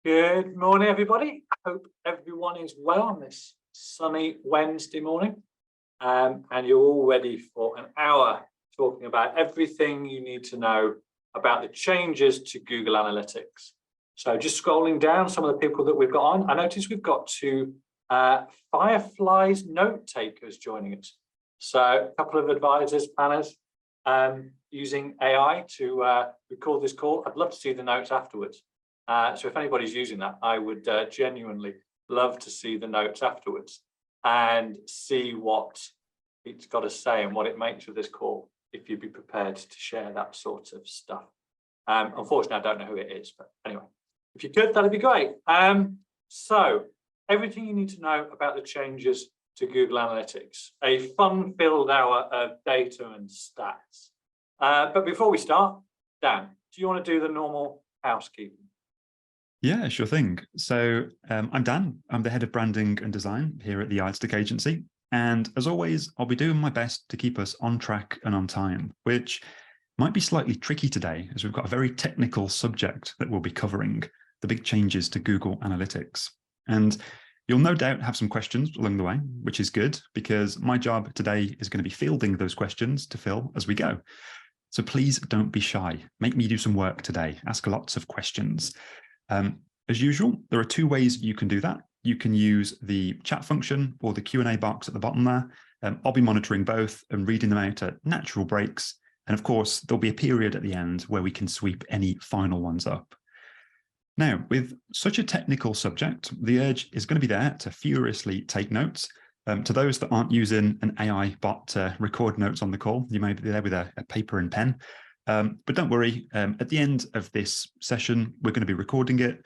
Good morning, everybody. I hope everyone is well on this sunny Wednesday morning. And you're all ready for an hour talking about everything you need to know about the changes to Google Analytics. So just scrolling down some of the people that we've got on, I noticed we've got two Fireflies note takers joining us. So a couple of advisors, planners, using AI to record this call. I'd love to see the notes afterwards. So if anybody's using that, I would genuinely love to see the notes afterwards and see what it's got to say and what it makes of this call, if you'd be prepared to share that sort of stuff. Unfortunately, I don't know who it is, but anyway, if you could, that'd be great. So everything you need to know about the changes to Google Analytics, a fun-filled hour of data and stats. But before we start, Dan, do you want to do the normal housekeeping? Yeah, sure thing. So I'm Dan. I'm the head of branding and design here at the Yardstick Agency. And as always, I'll be doing my best to keep us on track and on time, which might be slightly tricky today, as we've got a very technical subject that we'll be covering, the big changes to Google Analytics. And you'll no doubt have some questions along the way, which is good, because my job today is going to be fielding those questions to Phil as we go. So please don't be shy. Make me do some work today. Ask lots of questions. As usual, there are two ways you can do that. You can use the chat function or the Q&A box at the bottom there. I'll be monitoring both and reading them out at natural breaks. And of course, there'll be a period at the end where we can sweep any final ones up. Now, with such a technical subject, the urge is going to be there to furiously take notes. To those that aren't using an AI bot to record notes on the call, you may be there with a paper and pen. But don't worry, at the end of this session, we're going to be recording it.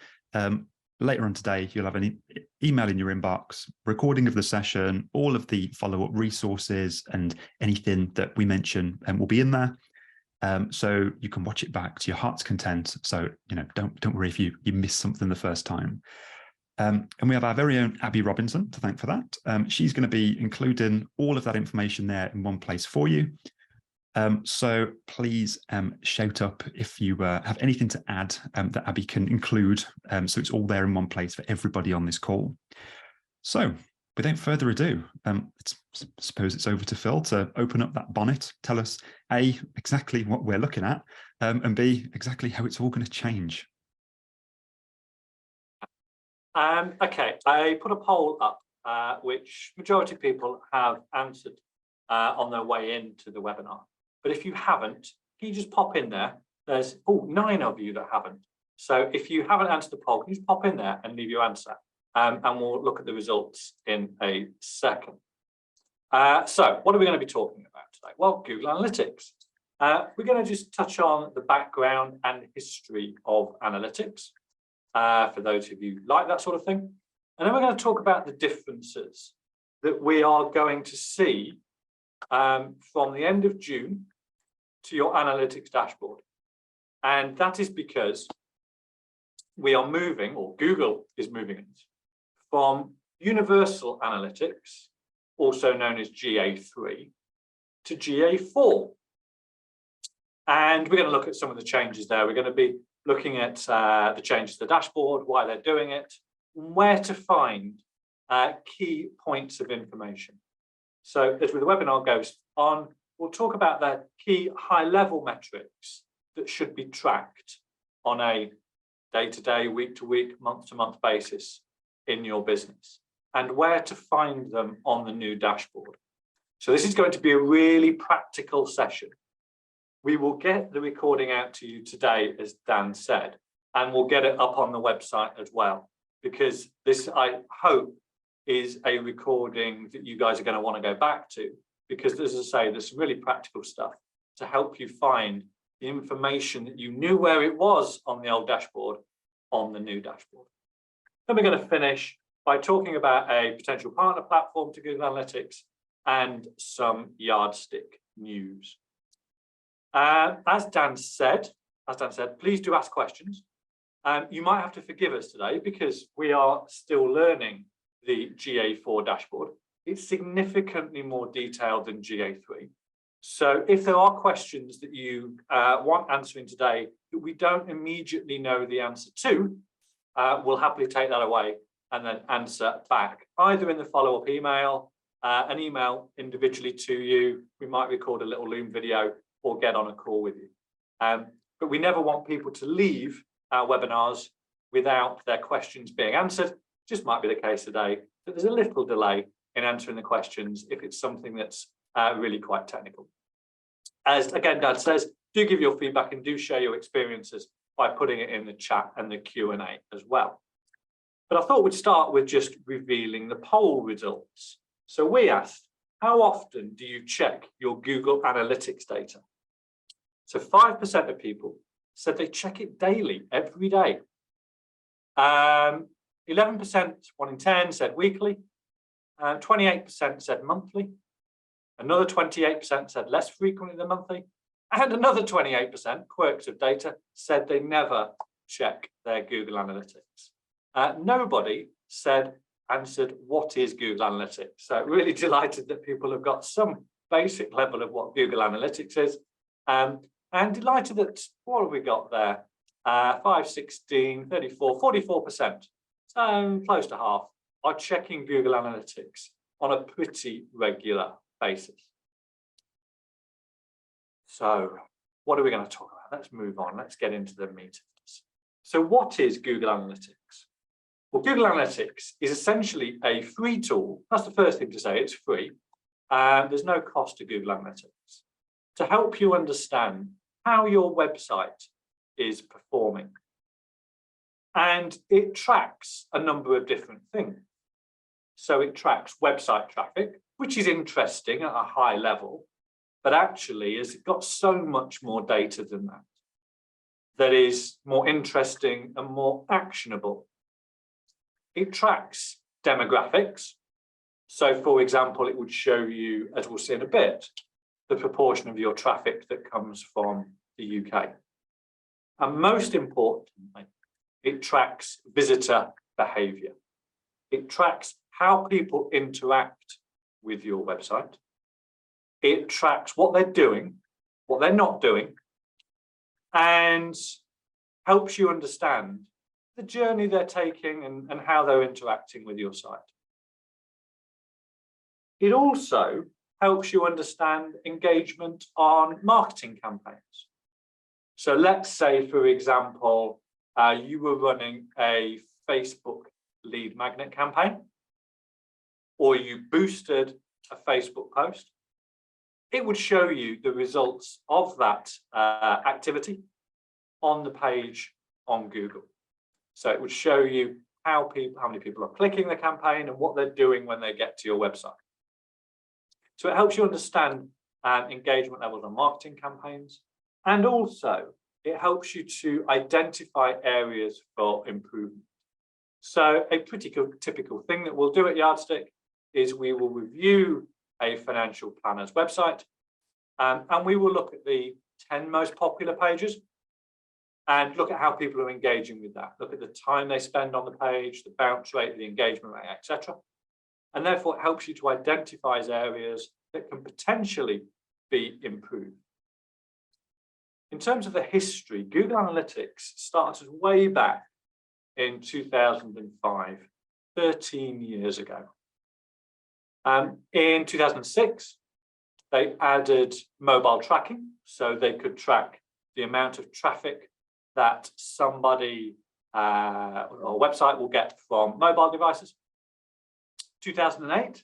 Later on today, you'll have an email in your inbox, recording of the session, all of the follow-up resources and anything that we mention will be in there. So you can watch it back to your heart's content. So, don't worry if you miss something the first time. And we have our very own Abby Robinson to thank for that. She's going to be including all of that information there in one place for you. So please shout up if you have anything to add that Abby can include, so it's all there in one place for everybody on this call. So without further ado, suppose it's over to Phil to open up that bonnet, tell us A, exactly what we're looking at, and B, exactly how it's all going to change. Okay, I put a poll up, which majority of people have answered on their way into the webinar. But if you haven't, can you just pop in there? There's 9 of you that haven't. So if you haven't answered the poll, can you just pop in there and leave your answer? And we'll look at the results in a second. So what are we going to be talking about today? Well, Google Analytics. We're going to just touch on the background and history of analytics, for those of you who like that sort of thing. And then we're going to talk about the differences that we are going to see from the end of June to your analytics dashboard. And that is because we are moving, or Google is moving it, from Universal Analytics, also known as GA3, to GA4. And we're going to look at some of the changes there. We're going to be looking at the changes to the dashboard, why they're doing it, where to find key points of information. So as the webinar goes on, we'll talk about the key high-level metrics that should be tracked on a day-to-day, week-to-week, month-to-month basis in your business, and where to find them on the new dashboard. So this is going to be a really practical session. We will get the recording out to you today, as Dan said, and we'll get it up on the website as well, because this, I hope, is a recording that you guys are going to want to go back to, because as I say, there's some really practical stuff to help you find the information that you knew where it was on the old dashboard on the new dashboard. Then we're going to finish by talking about a potential partner platform to Google Analytics and some Yardstick news. As Dan said, please do ask questions. You might have to forgive us today because we are still learning the GA4 dashboard. It's significantly more detailed than GA3. So if there are questions that you want answering today that we don't immediately know the answer to, we'll happily take that away and then answer back, either in the follow-up email, an email individually to you. We might record a little Loom video or get on a call with you. But we never want people to leave our webinars without their questions being answered. Just might be the case today that there's a little delay in answering the questions if it's something that's really quite technical. As again, Dad says, do give your feedback and do share your experiences by putting it in the chat and the Q&A as well. But I thought we'd start with just revealing the poll results. So we asked, how often do you check your Google Analytics data? So 5% of people said they check it daily, every day. 11%, 1 in 10, said weekly. 28% said monthly. Another 28% said less frequently than monthly. And another 28%, quirks of data, said they never check their Google Analytics. Nobody answered what is Google Analytics. So really delighted that people have got some basic level of what Google Analytics is. And delighted that, what have we got there? 5, 16, 34, 44%. So close to half are checking Google Analytics on a pretty regular basis. So what are we going to talk about? Let's move on. Let's get into the meat of this. So what is Google Analytics? Well, Google Analytics is essentially a free tool. That's the first thing to say, it's free. There's no cost to Google Analytics to help you understand how your website is performing. And it tracks a number of different things. So it tracks website traffic, which is interesting at a high level, but actually has got so much more data than that, that is more interesting and more actionable. It tracks demographics. So for example, it would show you, as we'll see in a bit, the proportion of your traffic that comes from the UK. And most importantly, it tracks visitor behavior. It tracks how people interact with your website. It tracks what they're doing, what they're not doing, and helps you understand the journey they're taking and how they're interacting with your site. It also helps you understand engagement on marketing campaigns. So let's say, for example, you were running a Facebook lead magnet campaign, or you boosted a Facebook post. It would show you the results of that activity on the page on Google. So it would show you how many people are clicking the campaign and what they're doing when they get to your website. So it helps you understand engagement levels on marketing campaigns, and also it helps you to identify areas for improvement. So a pretty typical thing that we'll do at Yardstick is we will review a financial planner's website, and we will look at the 10 most popular pages and look at how people are engaging with that. Look at the time they spend on the page, the bounce rate, the engagement rate, etc. And therefore, it helps you to identify areas that can potentially be improved. In terms of the history, Google Analytics started way back in 2005, 13 years ago. In 2006, they added mobile tracking, so they could track the amount of traffic that somebody or website will get from mobile devices. 2008,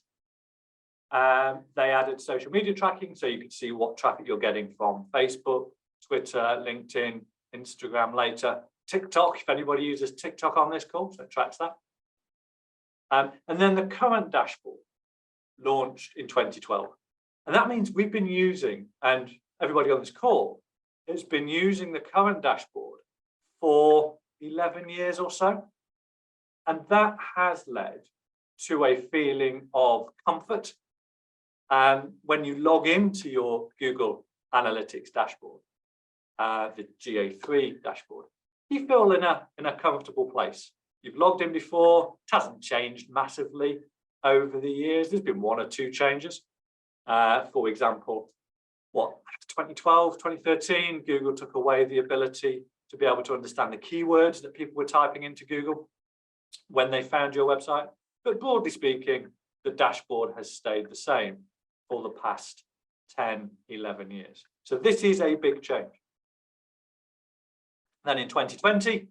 they added social media tracking, so you could see what traffic you're getting from Facebook, Twitter, LinkedIn, Instagram later, TikTok, if anybody uses TikTok on this call, so it tracks that. And then the current dashboard launched in 2012. And that means we've been using, and everybody on this call has been using the current dashboard for 11 years or so. And that has led to a feeling of comfort. When you log into your Google Analytics dashboard, the GA3 dashboard, you feel in a comfortable place. You've logged in before, it hasn't changed massively over the years. There's been 1 or 2 changes. For example, 2012, 2013, Google took away the ability to be able to understand the keywords that people were typing into Google when they found your website. But broadly speaking, the dashboard has stayed the same for the past 10, 11 years. So this is a big change. Then in 2020,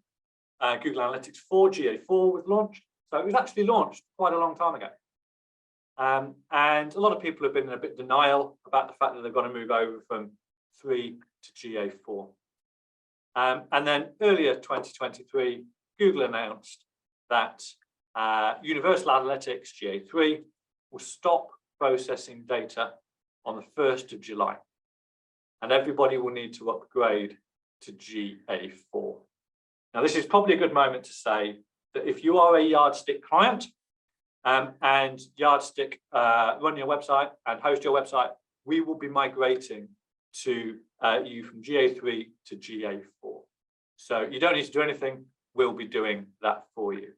Google Analytics 4, GA4 was launched. So it was actually launched quite a long time ago. And a lot of people have been in a bit of denial about the fact that they're going to move over from 3 to GA4. And then earlier 2023, Google announced that Universal Analytics GA3 will stop processing data on the 1st of July. And everybody will need to upgrade to GA4. Now, this is probably a good moment to say that if you are a Yardstick client and Yardstick run your website and host your website, we will be migrating to you from GA3 to GA4. So you don't need to do anything. We'll be doing that for you.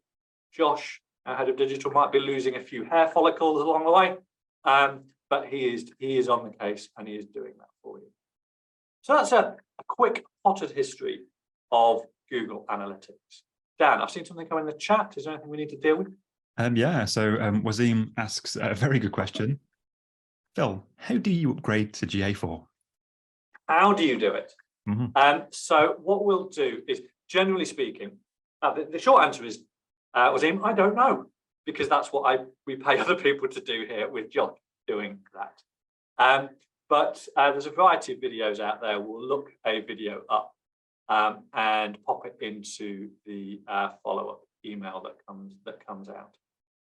Josh, our head of digital, might be losing a few hair follicles along the way, but he is on the case and he is doing that for you. So that's a quick potted history of Google Analytics. Dan, I've seen something come in the chat. Is there anything we need to deal with? Yeah, so Wasim asks a very good question. Phil, how do you upgrade to GA4? How do you do it? Mm-hmm. So what we'll do is, generally speaking, the short answer is, Wasim, I don't know, because that's what we pay other people to do here with Josh doing that. But there's a variety of videos out there. We'll look a video up and pop it into the follow-up email that comes out.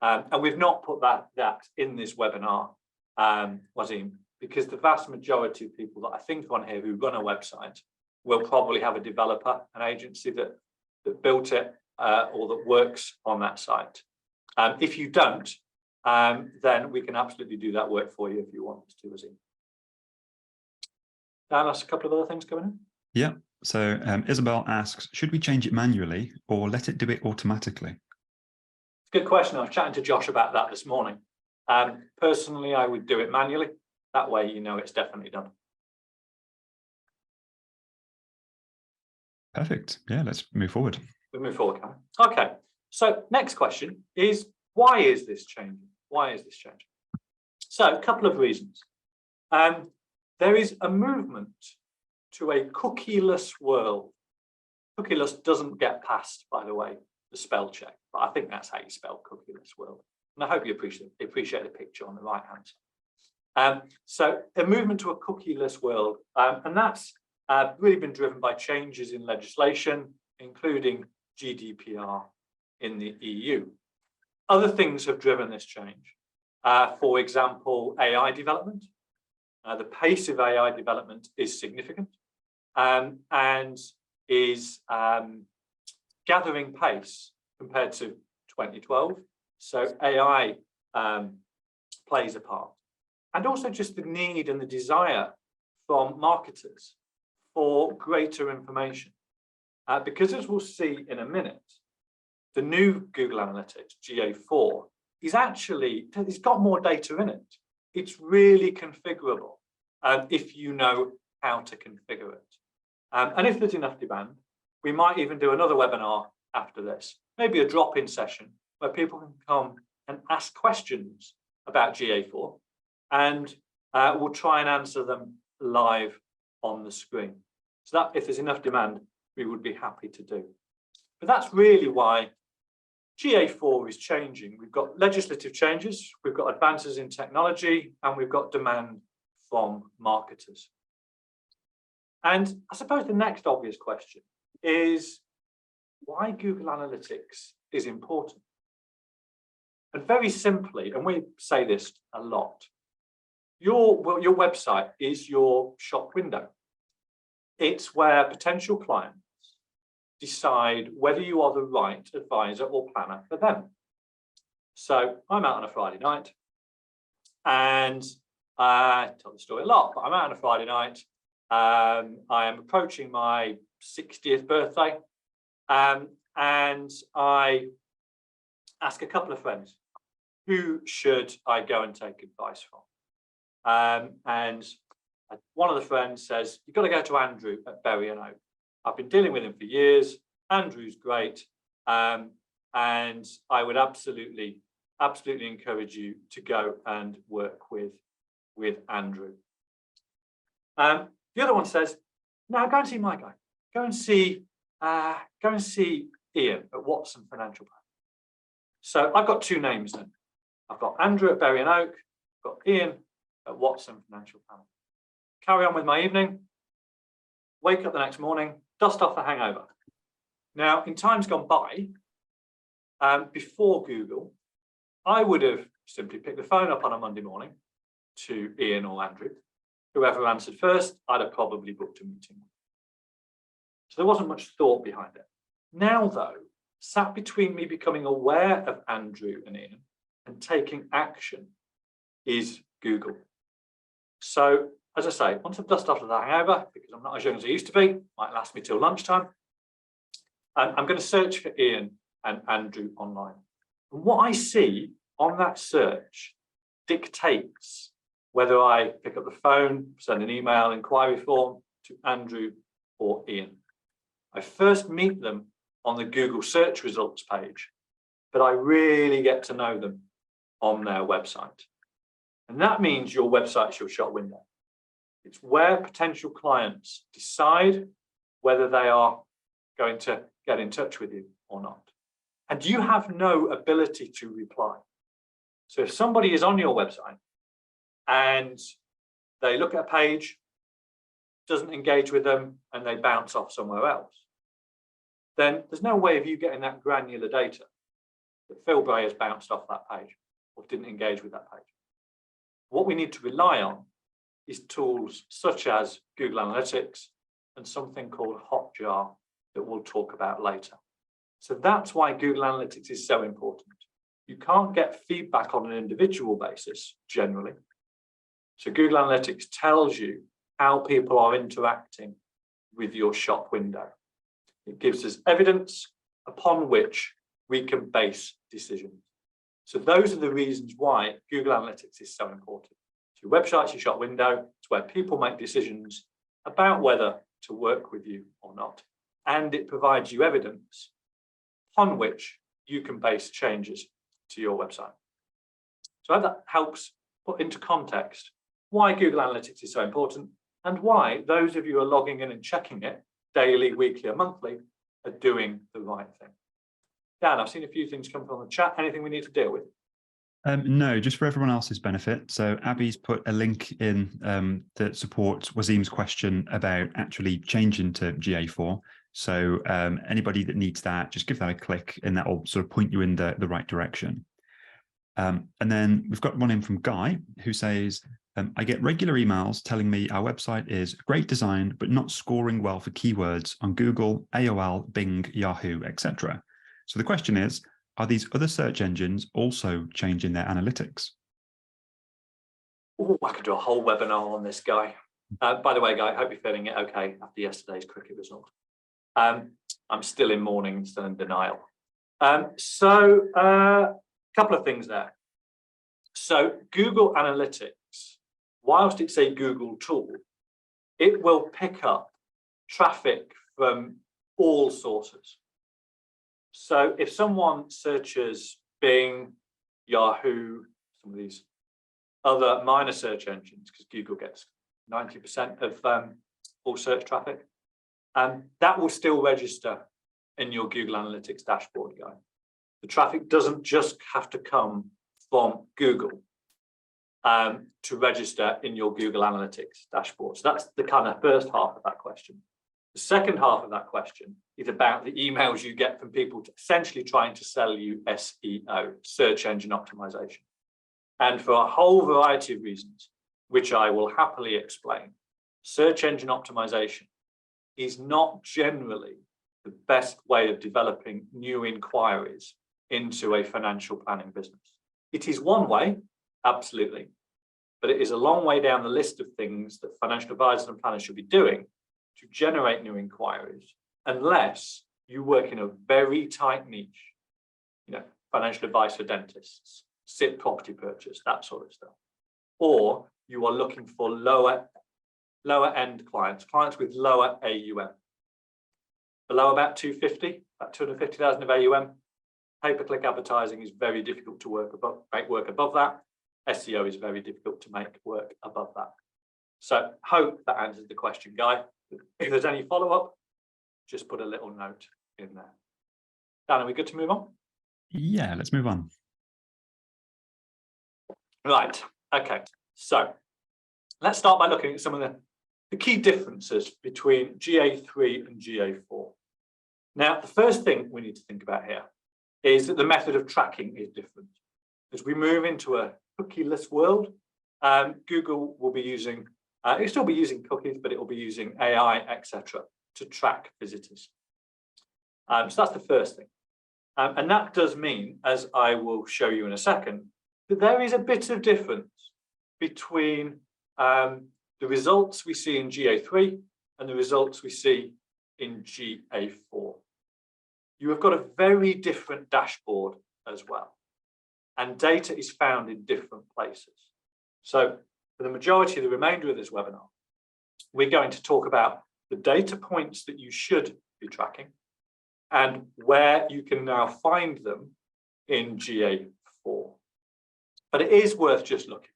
And we've not put that in this webinar, Wasim, because the vast majority of people that I think on here who run a website will probably have a developer, an agency that built it or that works on that site. If you don't, then we can absolutely do that work for you if you want us to, Wasim. Dan, that's a couple of other things coming in. Yeah. So Isabel asks, should we change it manually or let it do it automatically? It's a good question. I was chatting to Josh about that this morning. Personally, I would do it manually. That way, you know it's definitely done. Perfect. Yeah, let's move forward. We move forward, Cameron. Okay. So next question is, why is this changing? Why is this changing? So a couple of reasons. There is a movement to a cookieless world. Cookieless doesn't get past, by the way, the spell check, but I think that's how you spell cookieless world. And I hope you appreciate the picture on the right hand side. So a movement to a cookieless world, and that's really been driven by changes in legislation, including GDPR in the EU. Other things have driven this change. For example, AI development. The pace of AI development is significant and is gathering pace compared to 2012. So AI plays a part. And also just the need and the desire from marketers for greater information. Because as we'll see in a minute, the new Google Analytics, GA4, it's got more data in it. It's really configurable if you know how to configure it. And if there's enough demand, we might even do another webinar after this, maybe a drop-in session where people can come and ask questions about GA4, and we'll try and answer them live on the screen. So that, if there's enough demand, we would be happy to do. But that's really why GA4 is changing. We've got legislative changes, we've got advances in technology, and we've got demand from marketers. And I suppose the next obvious question is why Google Analytics is important. And very simply, and we say this a lot, your website is your shop window. It's where potential clients decide whether you are the right advisor or planner for them. So I'm out on a Friday night, and I tell the story a lot, but I'm out on a Friday night. I am approaching my 60th birthday, and I ask a couple of friends, who should I go and take advice from? And one of the friends says, you've got to go to Andrew at Berry and Oak. I've been dealing with him for years. Andrew's great. And I would absolutely encourage you to go and work with Andrew. The other one says, no, go and see my guy. Go and see Ian at Watson Financial Planning. So I've got two names then. I've got Andrew at Berry and Oak, I've got Ian at Watson Financial Planning. Carry on with my evening, wake up the next morning, dust off the hangover. Now, in times gone by, before Google, I would have simply picked the phone up on a Monday morning to Ian or Andrew. Whoever answered first, I'd have probably booked a meeting. So there wasn't much thought behind it. Now, though, sat between me becoming aware of Andrew and Ian and taking action is Google. So, as I say, once I've dusted off the hangover, because I'm not as young as I used to be, might last me till lunchtime, I'm going to search for Ian and Andrew online. And what I see on that search dictates whether I pick up the phone, send an email inquiry form to Andrew or Ian. I first meet them on the Google search results page, but I really get to know them on their website. And that means your website's your shop window. It's where potential clients decide whether they are going to get in touch with you or not. And you have no ability to reply. So if somebody is on your website and they look at a page, doesn't engage with them, and they bounce off somewhere else, then there's no way of you getting that granular data that Phil Bray has bounced off that page or didn't engage with that page. What we need to rely on is tools such as Google Analytics and something called Hotjar that we'll talk about later. So that's why Google Analytics is so important. You can't get feedback on an individual basis generally. So Google Analytics tells you how people are interacting with your shop window. It gives us evidence upon which we can base decisions. So those are the reasons why Google Analytics is so important. So your website's your shop window. It's where people make decisions about whether to work with you or not. And it provides you evidence upon which you can base changes to your website. So I hope that helps put into context why Google Analytics is so important and why those of you who are logging in and checking it daily, weekly, or monthly are doing the right thing. Dan, I've seen a few things come from the chat. Anything we need to deal with? No, just for everyone else's benefit. So Abby's put a link in that supports Wazim's question about actually changing to GA4. So anybody that needs that, just give that a click and that will sort of point you in the right direction. And then we've got one in from Guy who says, I get regular emails telling me our website is great design, but not scoring well for keywords on Google, AOL, Bing, Yahoo, etc. So the question is, are these other search engines also changing their analytics? Oh, I could do a whole webinar on this, Guy. By the way, Guy, I hope you're feeling it okay after yesterday's cricket result. I'm still in mourning, still in denial. So a couple of things there. So Google Analytics, whilst it's a Google tool, it will pick up traffic from all sources. So if someone searches Bing, Yahoo, some of these other minor search engines, because Google gets 90% of all search traffic, that will still register in your Google Analytics dashboard, Guy. The traffic doesn't just have to come from Google to register in your Google Analytics dashboard. So that's the kind of first half of that question. The second half of that question is about the emails you get from people essentially trying to sell you SEO, search engine optimization. And for a whole variety of reasons, which I will happily explain, search engine optimization is not generally the best way of developing new inquiries into a financial planning business. It is one way, absolutely, but it is a long way down the list of things that financial advisors and planners should be doing to generate new inquiries, unless you work in a very tight niche, financial advice for dentists, SIP property purchase, that sort of stuff. Or you are looking for lower end clients with lower AUM. below about 250, about 250,000 of AUM. Pay-per-click advertising is very difficult to make work above that. SEO is very difficult to make work above that. So hope that answers the question, Guy. If there's any follow-up, just put a little note in there. Dan, are we good to move on? Yeah, let's move on. Right, okay. So let's start by looking at some of the key differences between GA3 and GA4. Now, the first thing we need to think about here is that the method of tracking is different. As we move into a cookieless world, Google will be using, it'll still be using cookies, but it will be using AI, etc., to track visitors. So that's the first thing. And that does mean, as I will show you in a second, that there is a bit of difference between the results we see in GA3 and the results we see in GA4. You have got a very different dashboard as well, and data is found in different places. So for the majority of the remainder of this webinar, we're going to talk about the data points that you should be tracking and where you can now find them in GA4. But it is worth just looking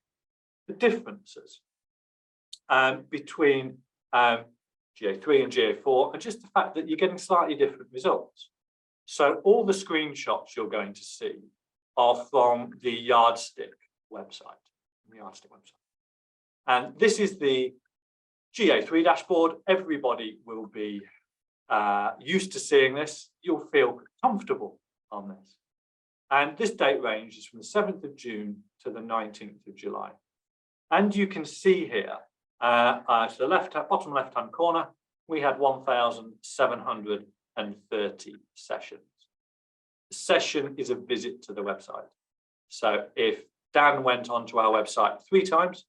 at the differences between GA3 and GA4, and just the fact that you're getting slightly different results. So all the screenshots you're going to see are from the Yardstick website. And this is the GA3 dashboard. Everybody will be used to seeing this. You'll feel comfortable on this. And this date range is from the 7th of June to the 19th of July. And you can see here, to the bottom left-hand corner, we had 1,730 sessions. The session is a visit to the website. So if Dan went onto our website 3 times,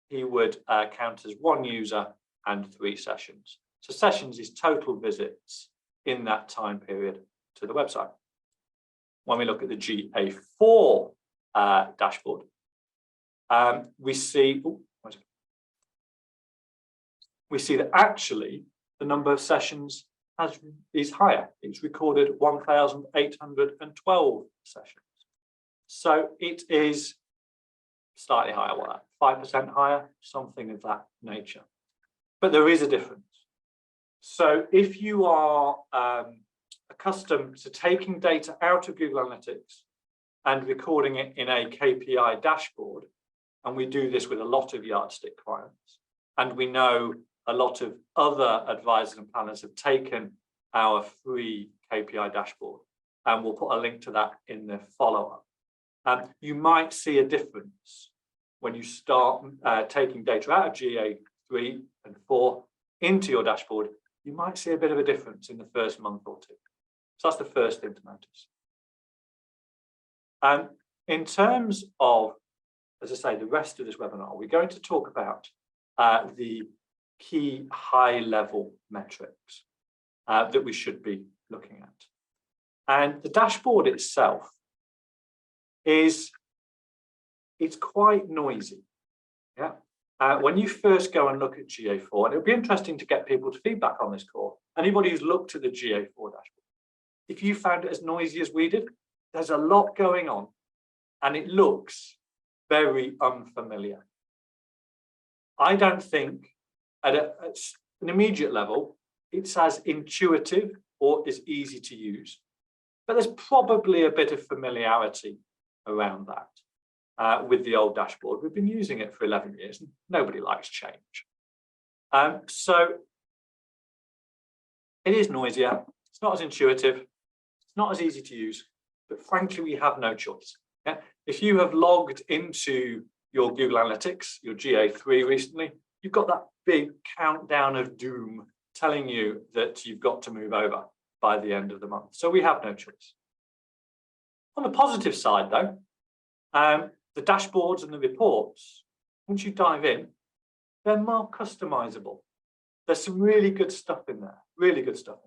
he would count as 1 user and 3 sessions. So sessions is total visits in that time period to the website. When we look at the GA4 dashboard, we see that actually the number of sessions is higher. It's recorded 1,812 sessions. So it is slightly higher, 5% higher, something of that nature. But there is a difference. So if you are accustomed to taking data out of Google Analytics and recording it in a KPI dashboard, and we do this with a lot of Yardstick clients, and we know a lot of other advisors and planners have taken our free KPI dashboard, and we'll put a link to that in the follow-up. You might see a difference when you start taking data out of GA3 and 4 into your dashboard. You might see a bit of a difference in the first month or 2. So that's the first thing to notice. In terms of, as I say, the rest of this webinar, we're going to talk about the key high-level metrics that we should be looking at. And the dashboard itself it's quite noisy. Yeah. When you first go and look at GA4, and it'll be interesting to get people's feedback on this call. Anybody who's looked at the GA4 dashboard, if you found it as noisy as we did, there's a lot going on, and it looks very unfamiliar. I don't think at an immediate level, it's as intuitive or as easy to use, but there's probably a bit of familiarity around that. With the old dashboard, we've been using it for 11 years and nobody likes change. So it is noisier, it's not as intuitive, it's not as easy to use, but frankly, we have no choice. Yeah? If you have logged into your Google Analytics, your GA3 recently, you've got that big countdown of doom telling you that you've got to move over by the end of the month. So we have no choice. On the positive side, though, the dashboards and the reports, once you dive in, they're more customizable. There's some really good stuff in there, really good stuff.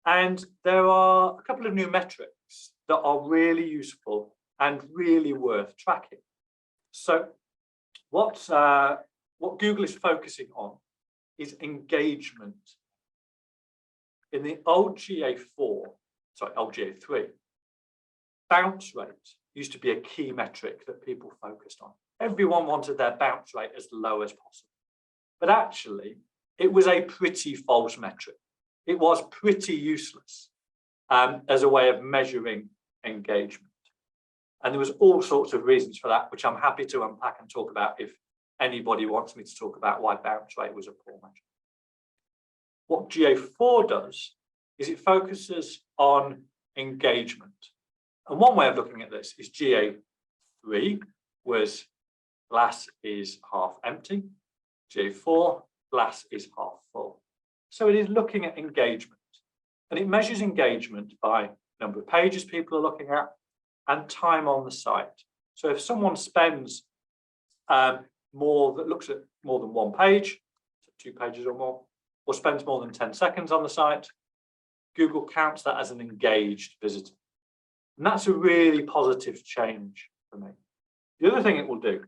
And there are a couple of new metrics that are really useful and really worth tracking. So what Google is focusing on is engagement. in the old old GA3, bounce rate used to be a key metric that people focused on. Everyone wanted their bounce rate as low as possible. But actually, it was a pretty false metric. It was pretty useless as a way of measuring engagement. And there was all sorts of reasons for that, which I'm happy to unpack and talk about if anybody wants me to talk about why bounce rate was a poor measure. What GA4 does is it focuses on engagement. And one way of looking at this is GA3 was glass is half empty. GA4, glass is half full. So it is looking at engagement. And it measures engagement by number of pages people are looking at and time on the site. So if someone spends looks at more than one page, so 2 pages or more, or spends more than 10 seconds on the site, Google counts that as an engaged visitor. And that's a really positive change for me. The other thing it will do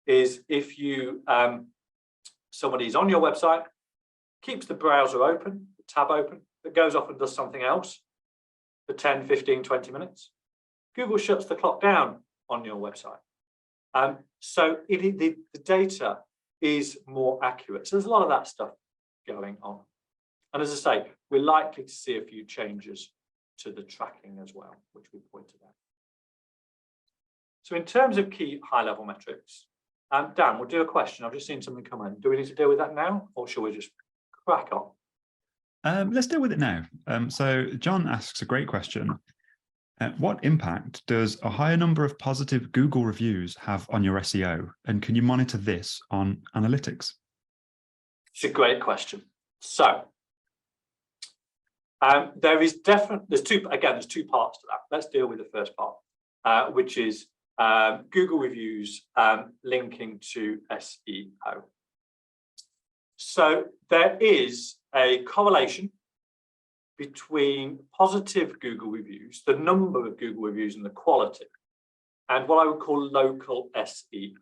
is if you somebody's on your website, keeps the browser open, the tab open, that goes off and does something else for 10, 15, 20 minutes, Google shuts the clock down on your website. So the data is more accurate. So there's a lot of that stuff going on. And as I say, we're likely to see a few changes to the tracking as well, which we pointed out. So in terms of key high-level metrics, Dan, we'll do a question. I've just seen something come in. Do we need to deal with that now, or shall we just crack on? Let's deal with it now. So John asks a great question. What impact does a higher number of positive Google reviews have on your SEO? And can you monitor this on analytics? It's a great question. So there's two parts to that. Let's deal with the first part, which is Google reviews linking to SEO. So there is a correlation between positive Google reviews, the number of Google reviews and the quality, and what I would call local SEO.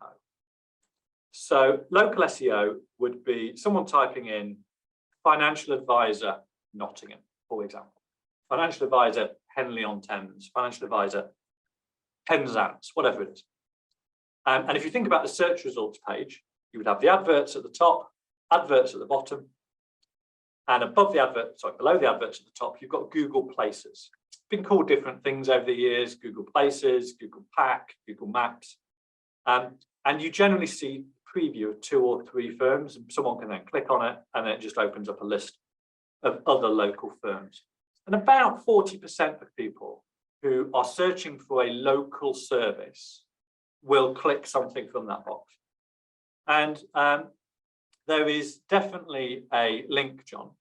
So local SEO would be someone typing in financial advisor Nottingham, for example, financial advisor Henley-on-Thames, financial advisor Penzance, whatever it is. And if you think about the search results page, you would have the adverts at the top, adverts at the bottom, and below the adverts at the top, you've got Google Places. It's been called different things over the years: Google Places, Google Pack, Google Maps. And you generally see a preview of 2 or 3 firms, and someone can then click on it, and then it just opens up a list of other local firms. And about 40% of people who are searching for a local service will click something from that box. And there is definitely a link, John,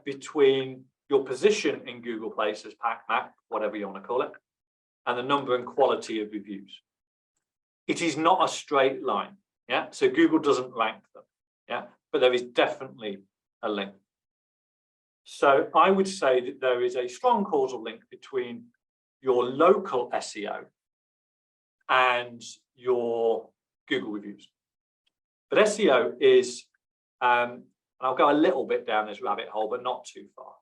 between your position in Google Places, Pack, Mac, whatever you want to call it, and the number and quality of reviews. It is not a straight line, yeah? So Google doesn't rank them, yeah? But there is definitely a link. So I would say that there is a strong causal link between your local SEO and your Google reviews. But SEO is, and I'll go a little bit down this rabbit hole, but not too far,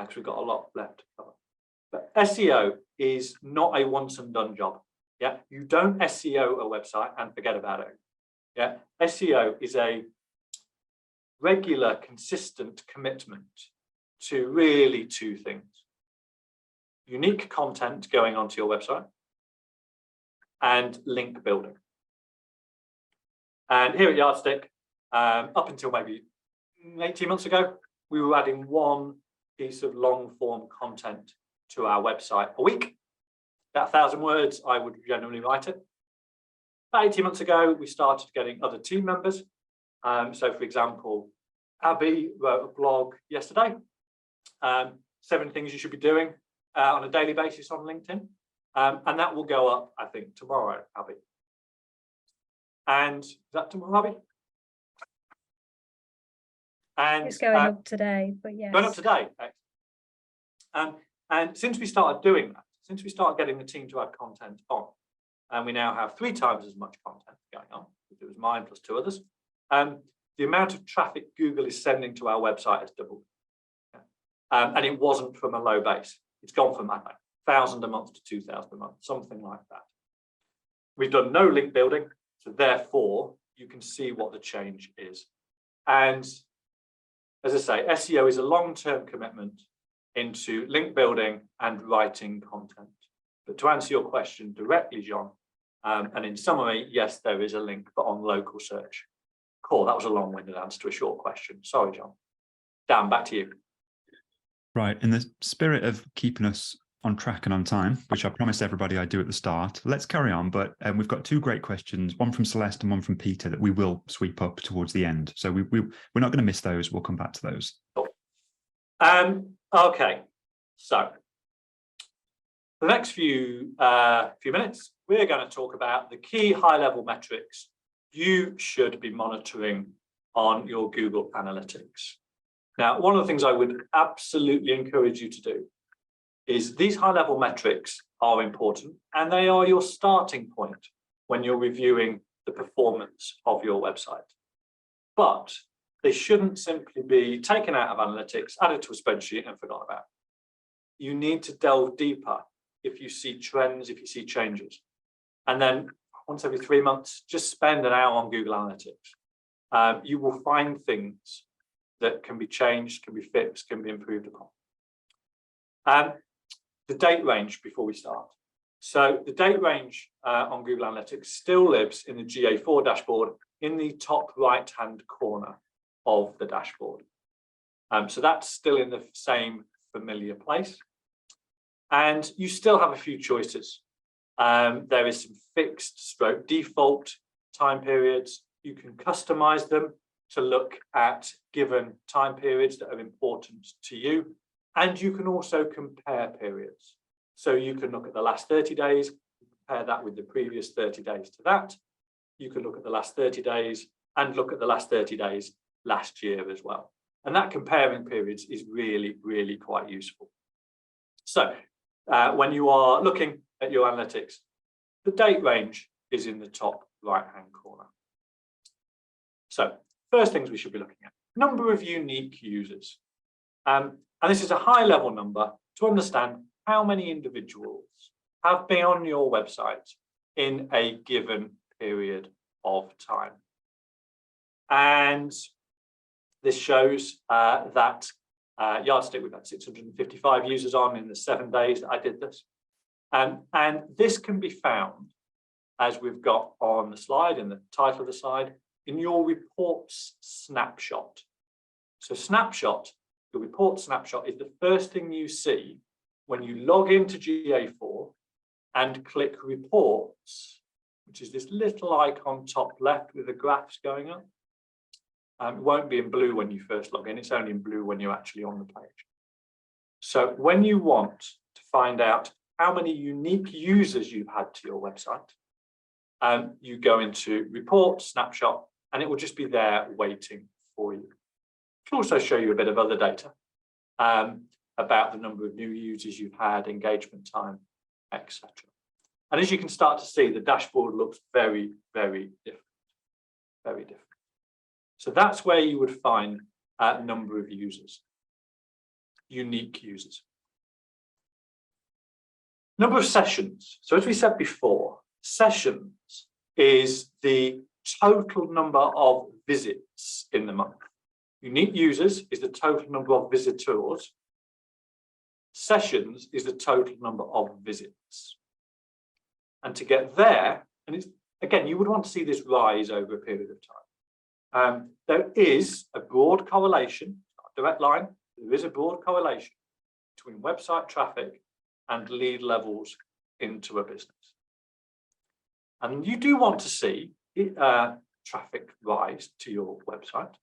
because we've got a lot left to cover. But SEO is not a once and done job. Yeah, you don't SEO a website and forget about it. Yeah, SEO is a regular, consistent commitment to really 2 things: unique content going onto your website and link building. And here at Yardstick, up until maybe 18 months ago, we were adding 1 piece of long form content to our website a week. About 1,000 words, I would generally write it. About 18 months ago, we started getting other team members. So for example, Abby wrote a blog yesterday, 7 things you should be doing on a daily basis on LinkedIn. And that will go up, I think, tomorrow, Abby. And is that tomorrow, Abby? And it's going up today, but yes. Going up today. And since we started doing that, since we started getting the team to add content on, and we now have 3 times as much content going on, it was mine plus 2 others, the amount of traffic Google is sending to our website has doubled. Yeah. And it wasn't from a low base. It's gone from, I don't know, 1,000 a month to 2,000 a month, something like that. We've done no link building, so therefore you can see what the change is. And as I say, SEO is a long-term commitment into link building and writing content. But to answer your question directly, John, and in summary, yes, there is a link, but on local search. Cool, that was a long-winded answer to a short question. Sorry, John. Dan, back to you. Right, in the spirit of keeping us on track and on time, which I promised everybody I'd do at the start, let's carry on. But we've got two great questions, one from Celeste and one from Peter, that we will sweep up towards the end. So we're not going to miss those. We'll come back to those. Cool. Okay, so the next few minutes, we're going to talk about the key high-level metrics you should be monitoring on your Google Analytics. Now, one of the things I would absolutely encourage you to do is these high-level metrics are important, and they are your starting point when you're reviewing the performance of your website. But they shouldn't simply be taken out of analytics, added to a spreadsheet and forgotten about. You need to delve deeper if you see trends, if you see changes. And then once every 3 months, just spend an hour on Google Analytics. You will find things that can be changed, can be fixed, can be improved upon. The date range before we start. So the date range on Google Analytics still lives in the GA4 dashboard in the top right-hand corner of the dashboard. So that's still in the same familiar place. And you still have a few choices. There is some fixed stroke default time periods. You can customize them to look at given time periods that are important to you. And you can also compare periods. So you can look at the last 30 days, compare that with the previous 30 days to that. You can look at the last 30 days and look at the last 30 days last year as well. And that comparing periods is really, really quite useful. So when you are looking at your analytics, the date range is in the top right-hand corner. So first things we should be looking at, number of unique users. And this is a high-level number to understand how many individuals have been on your website in a given period of time. And this shows that Yardstick, we've had 655 users on in the 7 days that I did this. And this can be found, as we've got on the slide, in the title of the slide, in your reports snapshot. So snapshot, the report snapshot is the first thing you see when you log into GA4 and click reports, which is this little icon top left with the graphs going up. It won't be in blue when you first log in, it's only in blue when you're actually on the page. So when you want to find out how many unique users you've had to your website, you go into report, snapshot, and it will just be there waiting for you. It can also show you a bit of other data about the number of new users you've had, engagement time, etc. And as you can start to see, the dashboard looks very, very different, very different. So that's where you would find a number of users, unique users. Number of sessions. So as we said before, sessions is the total number of visits in the month. Unique users is the total number of visitors. Sessions is the total number of visits. And to get there, and it's, again, you would want to see this rise over a period of time. There is a broad correlation, not a direct line, there is a broad correlation between website traffic and lead levels into a business. And you do want to see traffic rise to your website,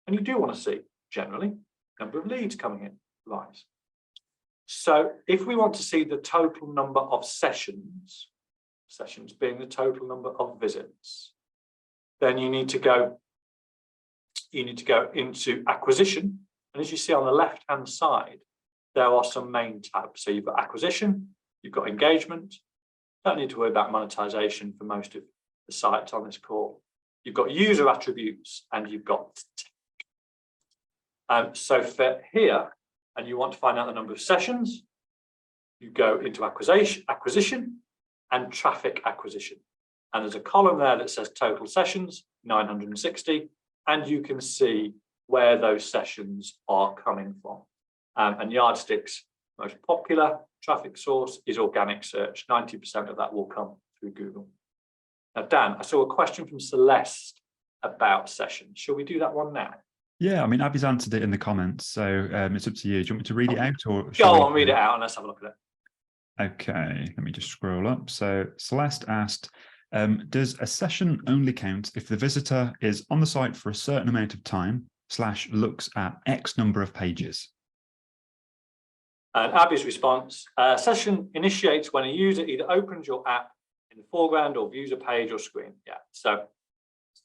and you do want to see, generally, number of leads coming in rise. So if we want to see the total number of sessions, sessions being the total number of visits, then you need to go into acquisition. And as you see on the left-hand side, there are some main tabs. So you've got acquisition, you've got engagement. Don't need to worry about monetization for most of the sites on this call. You've got user attributes and you've got tech. So for here, and you want to find out the number of sessions, you go into acquisition and traffic acquisition. And there's a column there that says total sessions, 960, and you can see where those sessions are coming from. And Yardstick's most popular traffic source is organic search. 90% of that will come through Google. Now, Dan, I saw a question from Celeste about sessions. Shall we do that one now? Yeah, I mean, Abby's answered it in the comments, so it's up to you. Do you want me to read it out, or go on, read it out, and let's have a look at it. Okay, let me just scroll up. So Celeste asked, does a session only count if the visitor is on the site for a certain amount of time / looks at X number of pages? And Abby's response, session initiates when a user either opens your app in the foreground or views a page or screen. Yeah, so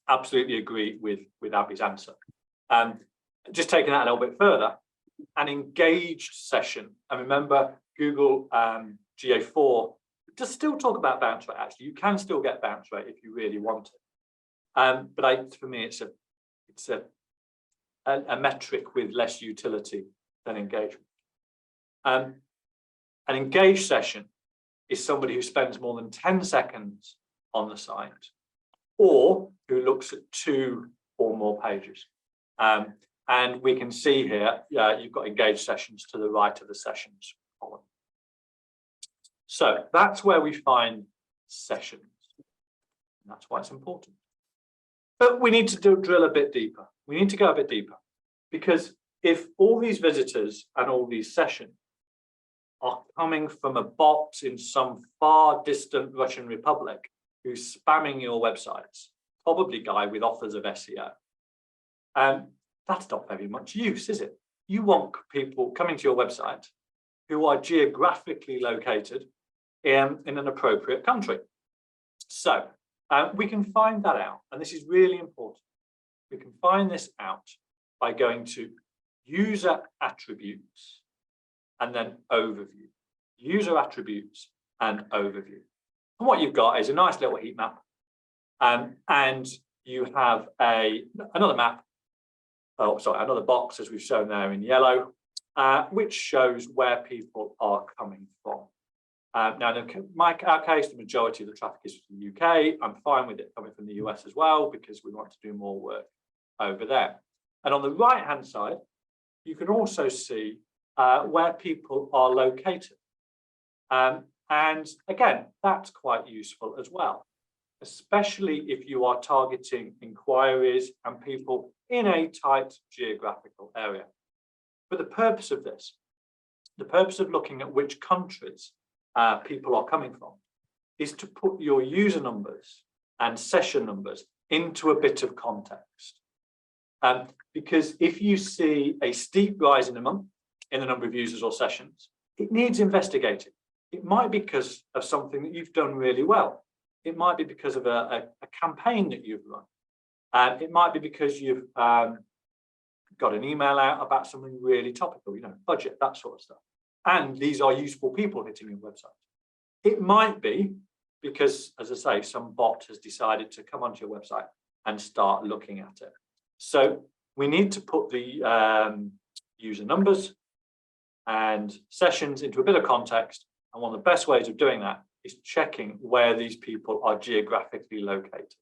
absolutely agree with Abby's answer. Just taking that a little bit further, an engaged session, and remember Google GA4 does still talk about bounce rate. Actually, you can still get bounce rate if you really want it. But for me, it's a metric with less utility than engagement. An engaged session is somebody who spends more than 10 seconds on the site, or who looks at 2 or more pages. And we can see here, you've got engaged sessions to the right of the sessions column. So that's where we find sessions. And that's why it's important. But we need to drill a bit deeper. We need to go a bit deeper, because if all these visitors and all these sessions are coming from a bot in some far distant Russian Republic who's spamming your websites, probably guy with offers of SEO, that's not very much use, is it? You want people coming to your website who are geographically located in an appropriate country. So we can find that out, and this is really important. We can find this out by going to user attributes and then overview. User attributes and overview. And what you've got is a nice little heat map, and you have another map. Oh, sorry, another box, as we've shown there in yellow, which shows where people are coming from. Now, in our case, the majority of the traffic is from the UK. I'm fine with it coming from the US as well, because we want to do more work over there. And on the right-hand side, you can also see where people are located. And again, that's quite useful as well, especially if you are targeting inquiries and people in a tight geographical area. But the purpose of this, the purpose of looking at which countries people are coming from, is to put your user numbers and session numbers into a bit of context. Because if you see a steep rise in a month in the number of users or sessions, it needs investigating. It might be because of something that you've done really well. It might be because of a campaign that you've run. It might be because you've got an email out about something really topical, budget, that sort of stuff. And these are useful people hitting your website. It might be because, as I say, some bot has decided to come onto your website and start looking at it. So we need to put the user numbers and sessions into a bit of context. And one of the best ways of doing that is checking where these people are geographically located.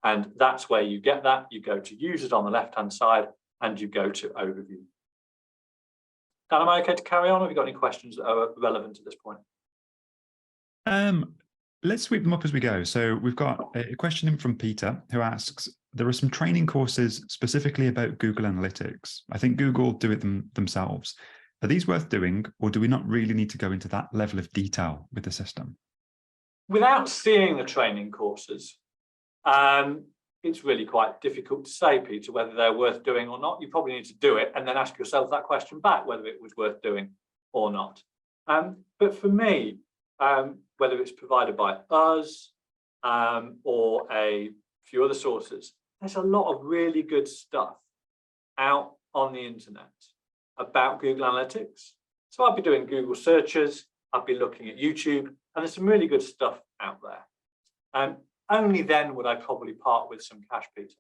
And that's where you get that. You go to users on the left-hand side and you go to overview. Dan, am I okay to carry on? Have you got any questions that are relevant at this point? Let's sweep them up as we go. So we've got a question in from Peter, who asks, there are some training courses specifically about Google Analytics. I think Google do it themselves. Are these worth doing, or do we not really need to go into that level of detail with the system? Without seeing the training courses, it's really quite difficult to say, Peter, whether they're worth doing or not. You probably need to do it and then ask yourself that question back, whether it was worth doing or not. But for me, whether it's provided by us or a few other sources, there's a lot of really good stuff out on the internet about Google Analytics. So I'd be doing Google searches, I'd be looking at YouTube, and there's some really good stuff out there. Only then would I probably part with some cash, Peter.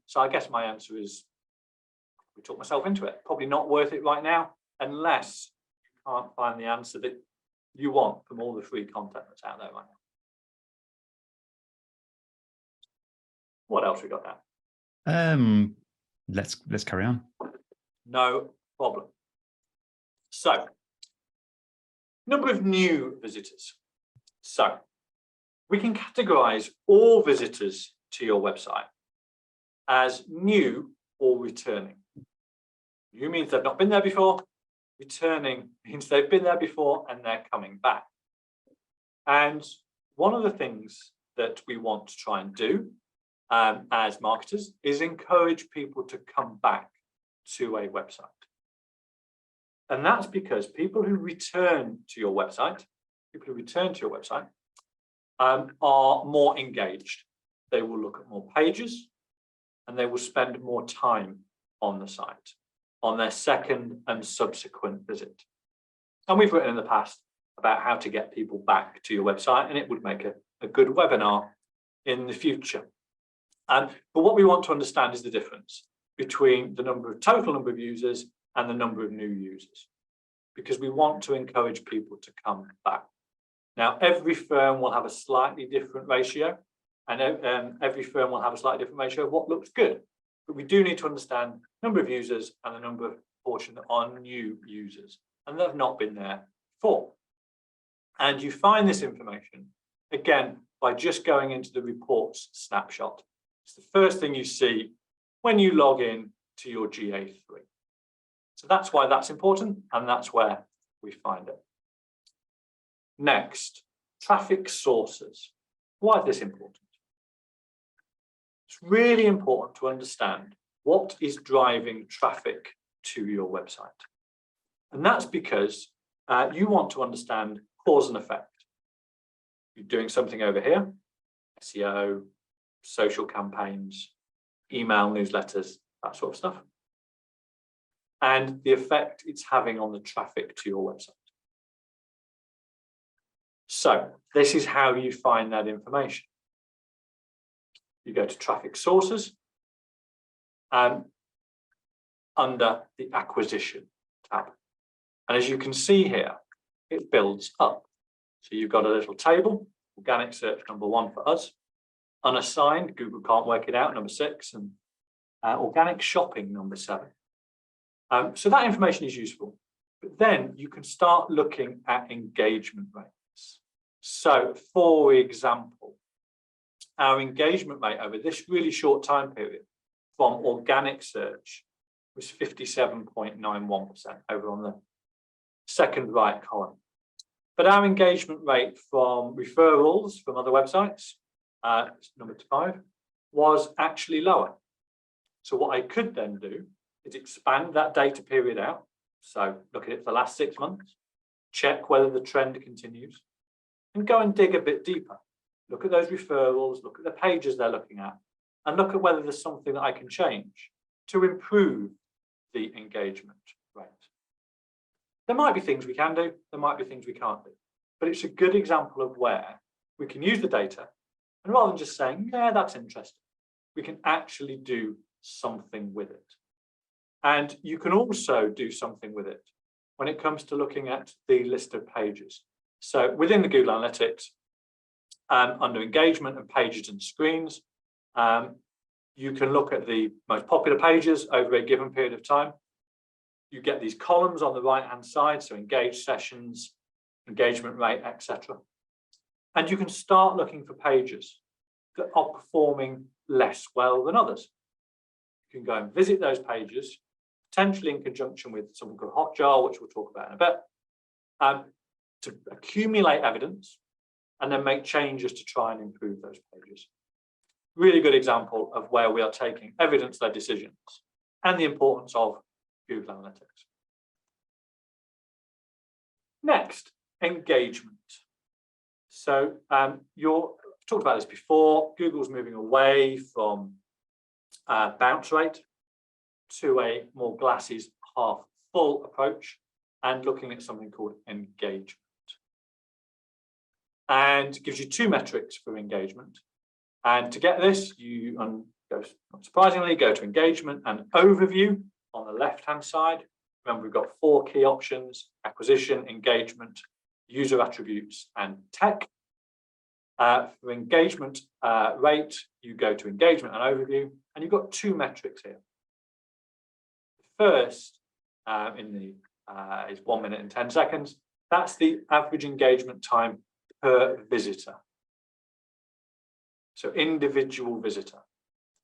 So I guess my answer is we talk myself into it. Probably not worth it right now, unless you can't find the answer that you want from all the free content that's out there right now. What else we got now? Let's carry on. No problem. So, number of new visitors. So, we can categorize all visitors to your website as new or returning. New means they've not been there before. Returning means they've been there before and they're coming back. And one of the things that we want to try and do as marketers is encourage people to come back to a website. And that's because people who return to your website, are more engaged. They will look at more pages and they will spend more time on the site, on their second and subsequent visit. And we've written in the past about how to get people back to your website, and it would make a good webinar in the future. But what we want to understand is the difference between the total number of users and the number of new users, because we want to encourage people to come back. Now, every firm will have a slightly different ratio, and every firm will have a slightly different ratio of what looks good. But we do need to understand the number of users and the number of portion that are new users, and they've not been there before. And you find this information, again, by just going into the reports snapshot. It's the first thing you see when you log in to your GA3. So that's why that's important, and that's where we find it. Next, traffic sources. Why is this important? It's really important to understand what is driving traffic to your website. And that's because you want to understand cause and effect. You're doing something over here, SEO, social campaigns, email newsletters, that sort of stuff, and the effect it's having on the traffic to your website. So this is how you find that information. You go to traffic sources and under the acquisition tab. And as you can see here, it builds up. So you've got a little table, organic search number 1 for us, unassigned, Google can't work it out, number 6, and organic shopping number 7. So that information is useful, but then you can start looking at engagement rates. So for example, our engagement rate over this really short time period from organic search was 57.91% over on the second right column. But our engagement rate from referrals from other websites, number 5, was actually lower. So what I could then do is expand that data period out. So look at it for the last 6 months, check whether the trend continues, and go and dig a bit deeper. Look at those referrals, look at the pages they're looking at, and look at whether there's something that I can change to improve the engagement rate. There might be things we can do, there might be things we can't do, but it's a good example of where we can use the data, and rather than just saying, yeah, that's interesting, we can actually do something with it. And you can also do something with it when it comes to looking at the list of pages. So within the Google Analytics, under engagement and pages and screens, you can look at the most popular pages over a given period of time. You get these columns on the right-hand side, so engaged sessions, engagement rate, etc. And you can start looking for pages that are performing less well than others. You can go and visit those pages, potentially in conjunction with something called Hotjar, which we'll talk about in a bit, to accumulate evidence and then make changes to try and improve those pages. Really good example of where we are taking evidence-led decisions and the importance of Google Analytics. Next, engagement. So you've talked about this before. Google's moving away from bounce rate to a more glasses half full approach and looking at something called engagement. And gives you 2 metrics for engagement. And to get this, you, not surprisingly, go to engagement and overview. on the left-hand side, remember we've got 4 key options: acquisition, engagement, user attributes, and tech. For engagement rate, you go to engagement and overview, and you've got 2 metrics here. The first is 1 minute and 10 seconds. That's the average engagement time per visitor. So individual visitor.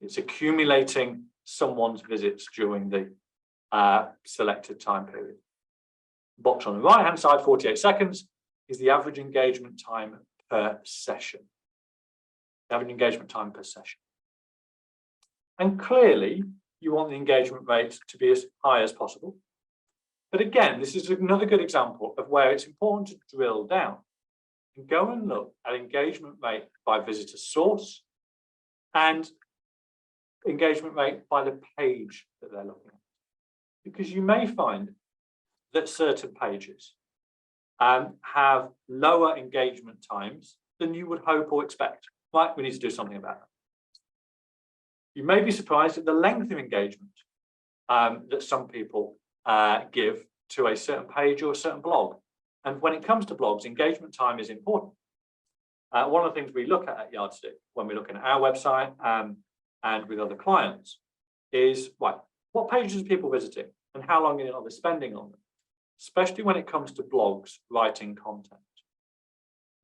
It's accumulating someone's visits during the selected time period. The box on the right-hand side, 48 seconds, is the average engagement time per session. The average engagement time per session. And clearly, you want the engagement rate to be as high as possible. But again, this is another good example of where it's important to drill down and go and look at engagement rate by visitor source and engagement rate by the page that they're looking at. Because you may find that certain pages have lower engagement times than you would hope or expect. Right, we need to do something about that. You may be surprised at the length of engagement that some people give to a certain page or a certain blog. And when it comes to blogs, engagement time is important. One of the things we look at Yardstick when we're looking at our website and with other clients is, right, what pages are people visiting and how long are they spending on them, especially when it comes to blogs writing content.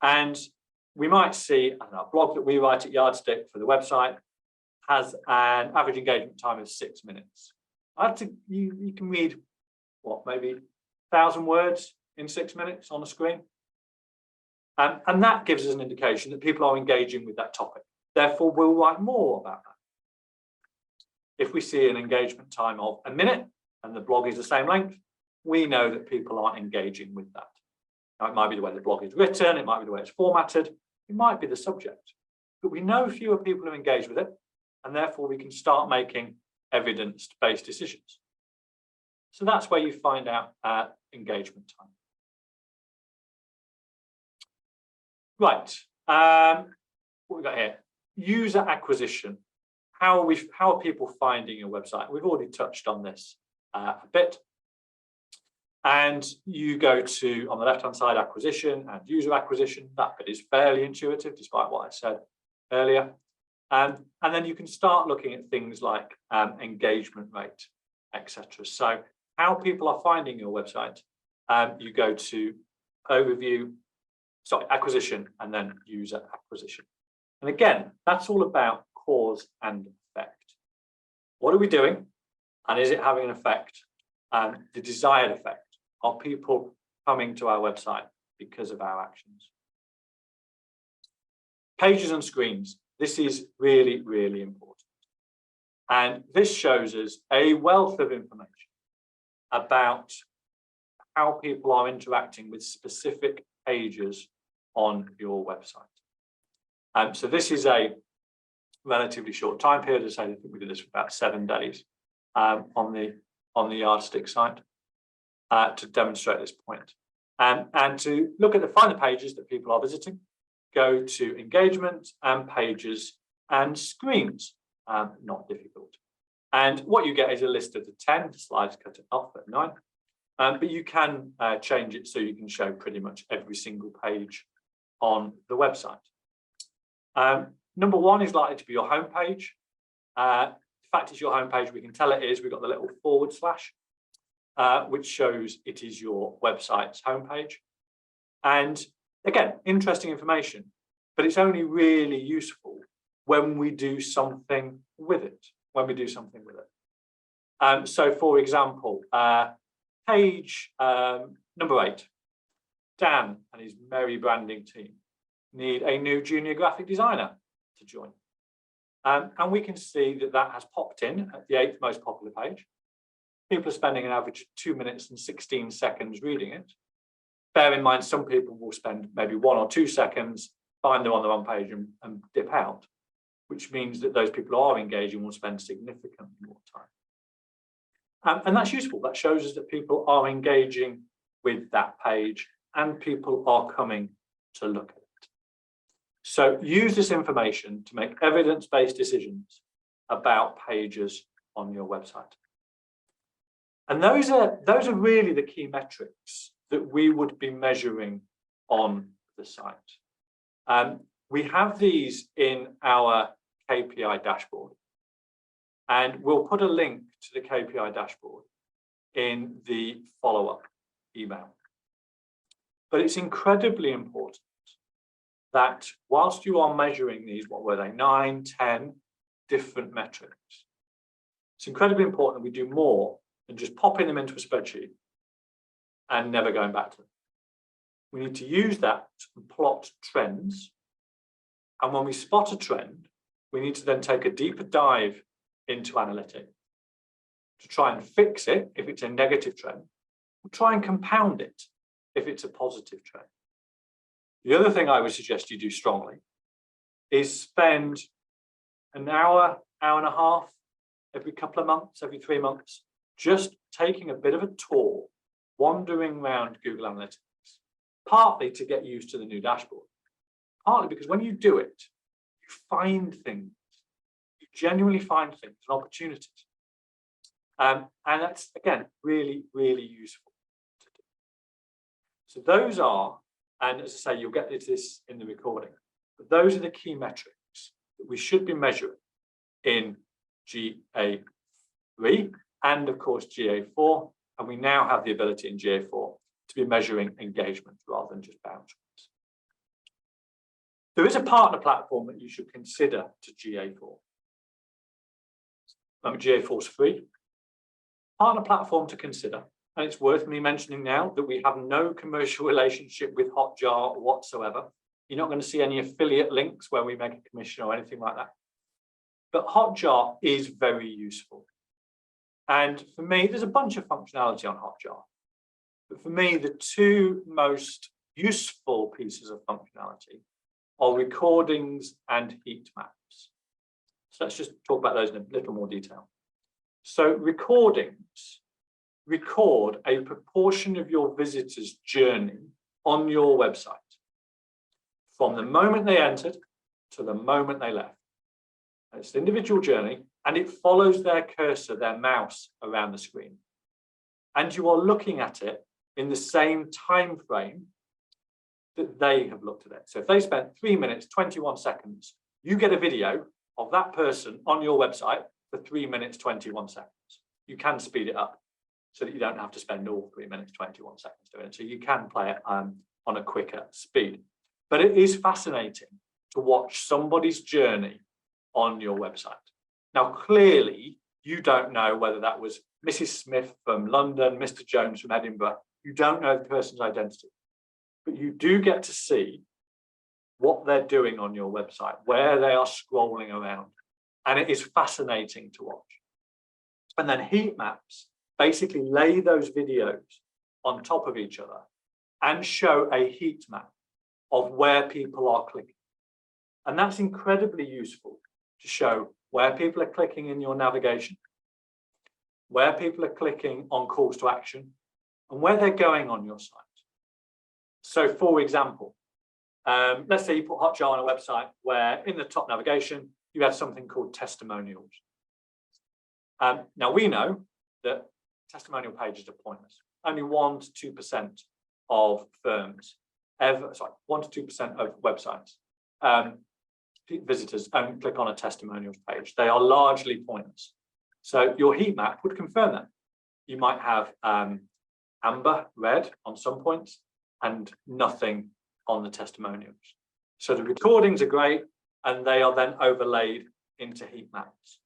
And we might see a blog that we write at Yardstick for the website has an average engagement time of 6 minutes. You can read, what, maybe 1,000 words in 6 minutes on the screen. And that gives us an indication that people are engaging with that topic. Therefore, we'll write more about that. If we see an engagement time of 1 minute and the blog is the same length, we know that people are engaging with that. Now, it might be the way the blog is written, it might be the way it's formatted, it might be the subject. But we know fewer people have engaged with it, and therefore we can start making evidence-based decisions. So that's where you find out engagement time. Right, what we got here? User acquisition. How are people finding your website? We've already touched on this a bit. And you go to, on the left-hand side, acquisition and user acquisition. That bit is fairly intuitive, despite what I said earlier. And then you can start looking at things like engagement rate, etc. So how people are finding your website, you go to acquisition, and then user acquisition. And again, that's all about cause and effect. What are we doing? And is it having an effect? The desired effect. Are people coming to our website because of our actions? Pages and screens. This is really, really important. And this shows us a wealth of information about how people are interacting with specific pages on your website. So this is a relatively short time period. I think we did this for about 7 days on the Yardstick site to demonstrate this point. And to look at find the pages that people are visiting, go to engagement and pages and screens. Not difficult. And what you get is a list of the 10. The slides cut it off at 9. But you can change it so you can show pretty much every single page on the website. Number 1 is likely to be your homepage. The fact it's your homepage, we can tell it is. We've got the little / which shows it is your website's homepage. And again, interesting information, but it's only really useful when we do something with it. So, for example, page number 8, Dan and his merry branding team need a new junior graphic designer to join. And we can see that has popped in at the 8th most popular page. People are spending an average of 2 minutes and 16 seconds reading it. Bear in mind, some people will spend maybe 1 or 2 seconds, find they're on the wrong page and dip out, which means that those people who are engaging will spend significantly more time. And that's useful. That shows us that people are engaging with that page and people are coming to look at it. So use this information to make evidence-based decisions about pages on your website. And those are really the key metrics that we would be measuring on the site. We have these in our KPI dashboard, and we'll put a link to the KPI dashboard in the follow-up email. But it's incredibly important that whilst you are measuring these, what were they, 9, 10 different metrics, it's incredibly important that we do more than just popping them into a spreadsheet and never going back to them. We need to use that to plot trends. And when we spot a trend, we need to then take a deeper dive into analytics to try and fix it if it's a negative trend, or try and compound it if it's a positive trend. The other thing I would suggest you do strongly is spend an hour, hour and a half every couple of months, every 3 months, just taking a bit of a tour, wandering around Google Analytics, partly to get used to the new dashboard, partly because when you do it, you find things, you genuinely find things and opportunities. And that's, again, really, really useful to do. So those are, and as I say, you'll get this in the recording, but those are the key metrics that we should be measuring in GA3 and, of course, GA4. And we now have the ability in GA4 to be measuring engagement rather than just bounce rates. There is a partner platform that you should consider to GA4. GA4 is free. Partner platform to consider, and it's worth me mentioning now that we have no commercial relationship with Hotjar whatsoever. You're not going to see any affiliate links where we make a commission or anything like that. But Hotjar is very useful. And for me, there's a bunch of functionality on Hotjar. But for me, the two most useful pieces of functionality are recordings and heat maps. So let's just talk about those in a little more detail. So recordings record a proportion of your visitors' journey on your website from the moment they entered to the moment they left. And it's an individual journey, and it follows their cursor, their mouse, around the screen. And you are looking at it in the same time frame that they have looked at it. So if they spent 3 minutes, 21 seconds, you get a video of that person on your website for 3 minutes, 21 seconds. You can speed it up so that you don't have to spend all 3 minutes, 21 seconds doing it. So you can play it on a quicker speed. But it is fascinating to watch somebody's journey on your website. Now, clearly, you don't know whether that was Mrs. Smith from London, Mr. Jones from Edinburgh. You don't know the person's identity, but you do get to see what they're doing on your website, where they are scrolling around. And it is fascinating to watch. And then heat maps basically lay those videos on top of each other and show a heat map of where people are clicking. And that's incredibly useful to show where people are clicking in your navigation, where people are clicking on calls to action, and where they're going on your site. So, for example, let's say you put Hotjar on a website where in the top navigation, you have something called testimonials. Now, we know that testimonial pages are pointless. Only 1 to 2% of firms 1 to 2% of websites, visitors don't click on a testimonials page. They are largely pointless. So your heat map would confirm that. You might have amber, red on some points, and nothing on the testimonials. So the recordings are great, and they are then overlaid into heat maps.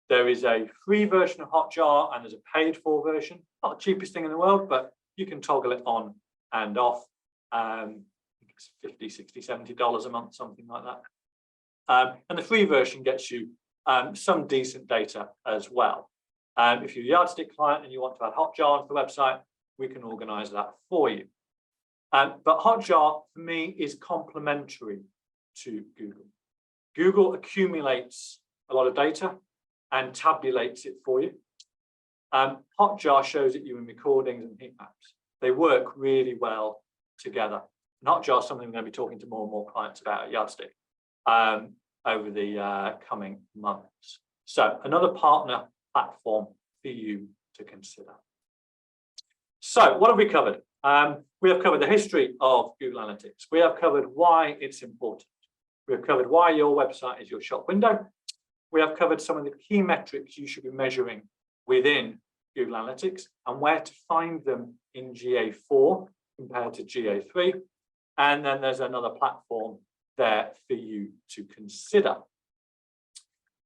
There is a free version of Hotjar and there's a paid for version. Not the cheapest thing in the world, but you can toggle it on and off. I think it's $50, $60, $70 a month, something like that. And the free version gets you some decent data as well. If you're a Yardstick client and you want to add Hotjar onto the website, we can organize that for you. But Hotjar, for me, is complementary to Google. Google accumulates a lot of data and tabulates it for you. Hotjar shows it you in recordings and heat maps. They work really well together. And Hotjar is something we're going to be talking to more and more clients about at Yardstick over the coming months. So another partner platform for you to consider. So what have we covered? We have covered the history of Google Analytics. We have covered why it's important. We have covered why your website is your shop window. We have covered some of the key metrics you should be measuring within Google Analytics and where to find them in GA4 compared to GA3. And then there's another platform there for you to consider.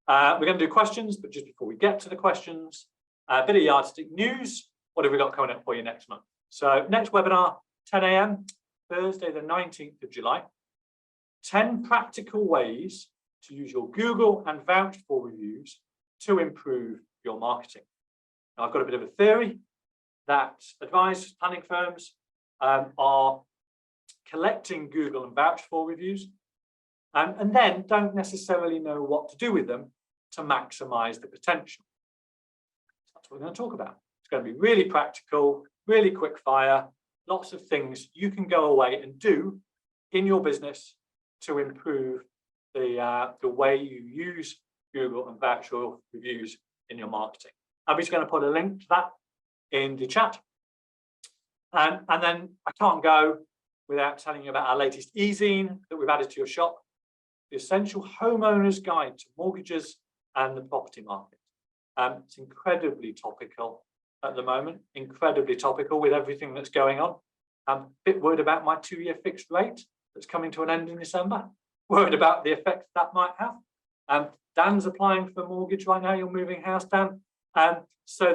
We're going to do questions, but just before we get to the questions, a bit of Yardstick news. What have we got coming up for you next month? So next webinar, 10 a.m., Thursday, the 19th of July. 10 practical ways to use your Google and vouched for reviews to improve your marketing. Now, I've got a bit of a theory that advice planning firms are collecting Google and vouched for reviews and then don't necessarily know what to do with them to maximize the potential. That's what we're going to talk about. It's going to be really practical, really quick fire, lots of things you can go away and do in your business to improve the way you use Google and vouched for reviews in your marketing. I'm just going to put a link to that in the chat. And then I can't go without telling you about our latest e-zine that we've added to your shop, the Essential Homeowner's Guide to Mortgages and the Property Market. It's incredibly topical at the moment, incredibly topical with everything that's going on. I'm a bit worried about my 2-year fixed rate that's coming to an end in December, worried about the effect that might have. Dan's applying for a mortgage right now, you're moving house, Dan. So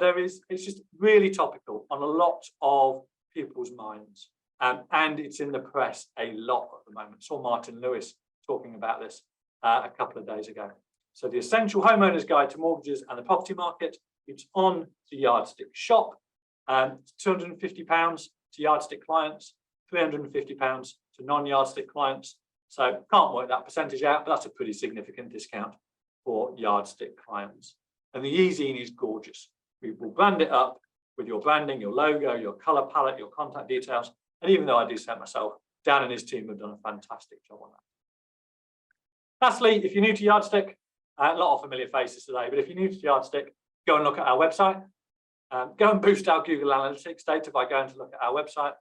it's just really topical on a lot of people's minds. And it's in the press a lot at the moment. I saw Martin Lewis talking about this a couple of days ago. So the Essential Homeowner's Guide to Mortgages and the Property Market, it's on the Yardstick shop. It's £250 to Yardstick clients, £350 to non-Yardstick clients. So can't work that percentage out, but that's a pretty significant discount for Yardstick clients. And the e-zine is gorgeous. We will brand it up with your branding, your logo, your color palette, your contact details. And even though I do set myself, Dan and his team have done a fantastic job on that. Lastly, if you're new to Yardstick, a lot of familiar faces today, but if you're new to Yardstick, go and look at our website. Go and boost our Google Analytics data by going to look at our website.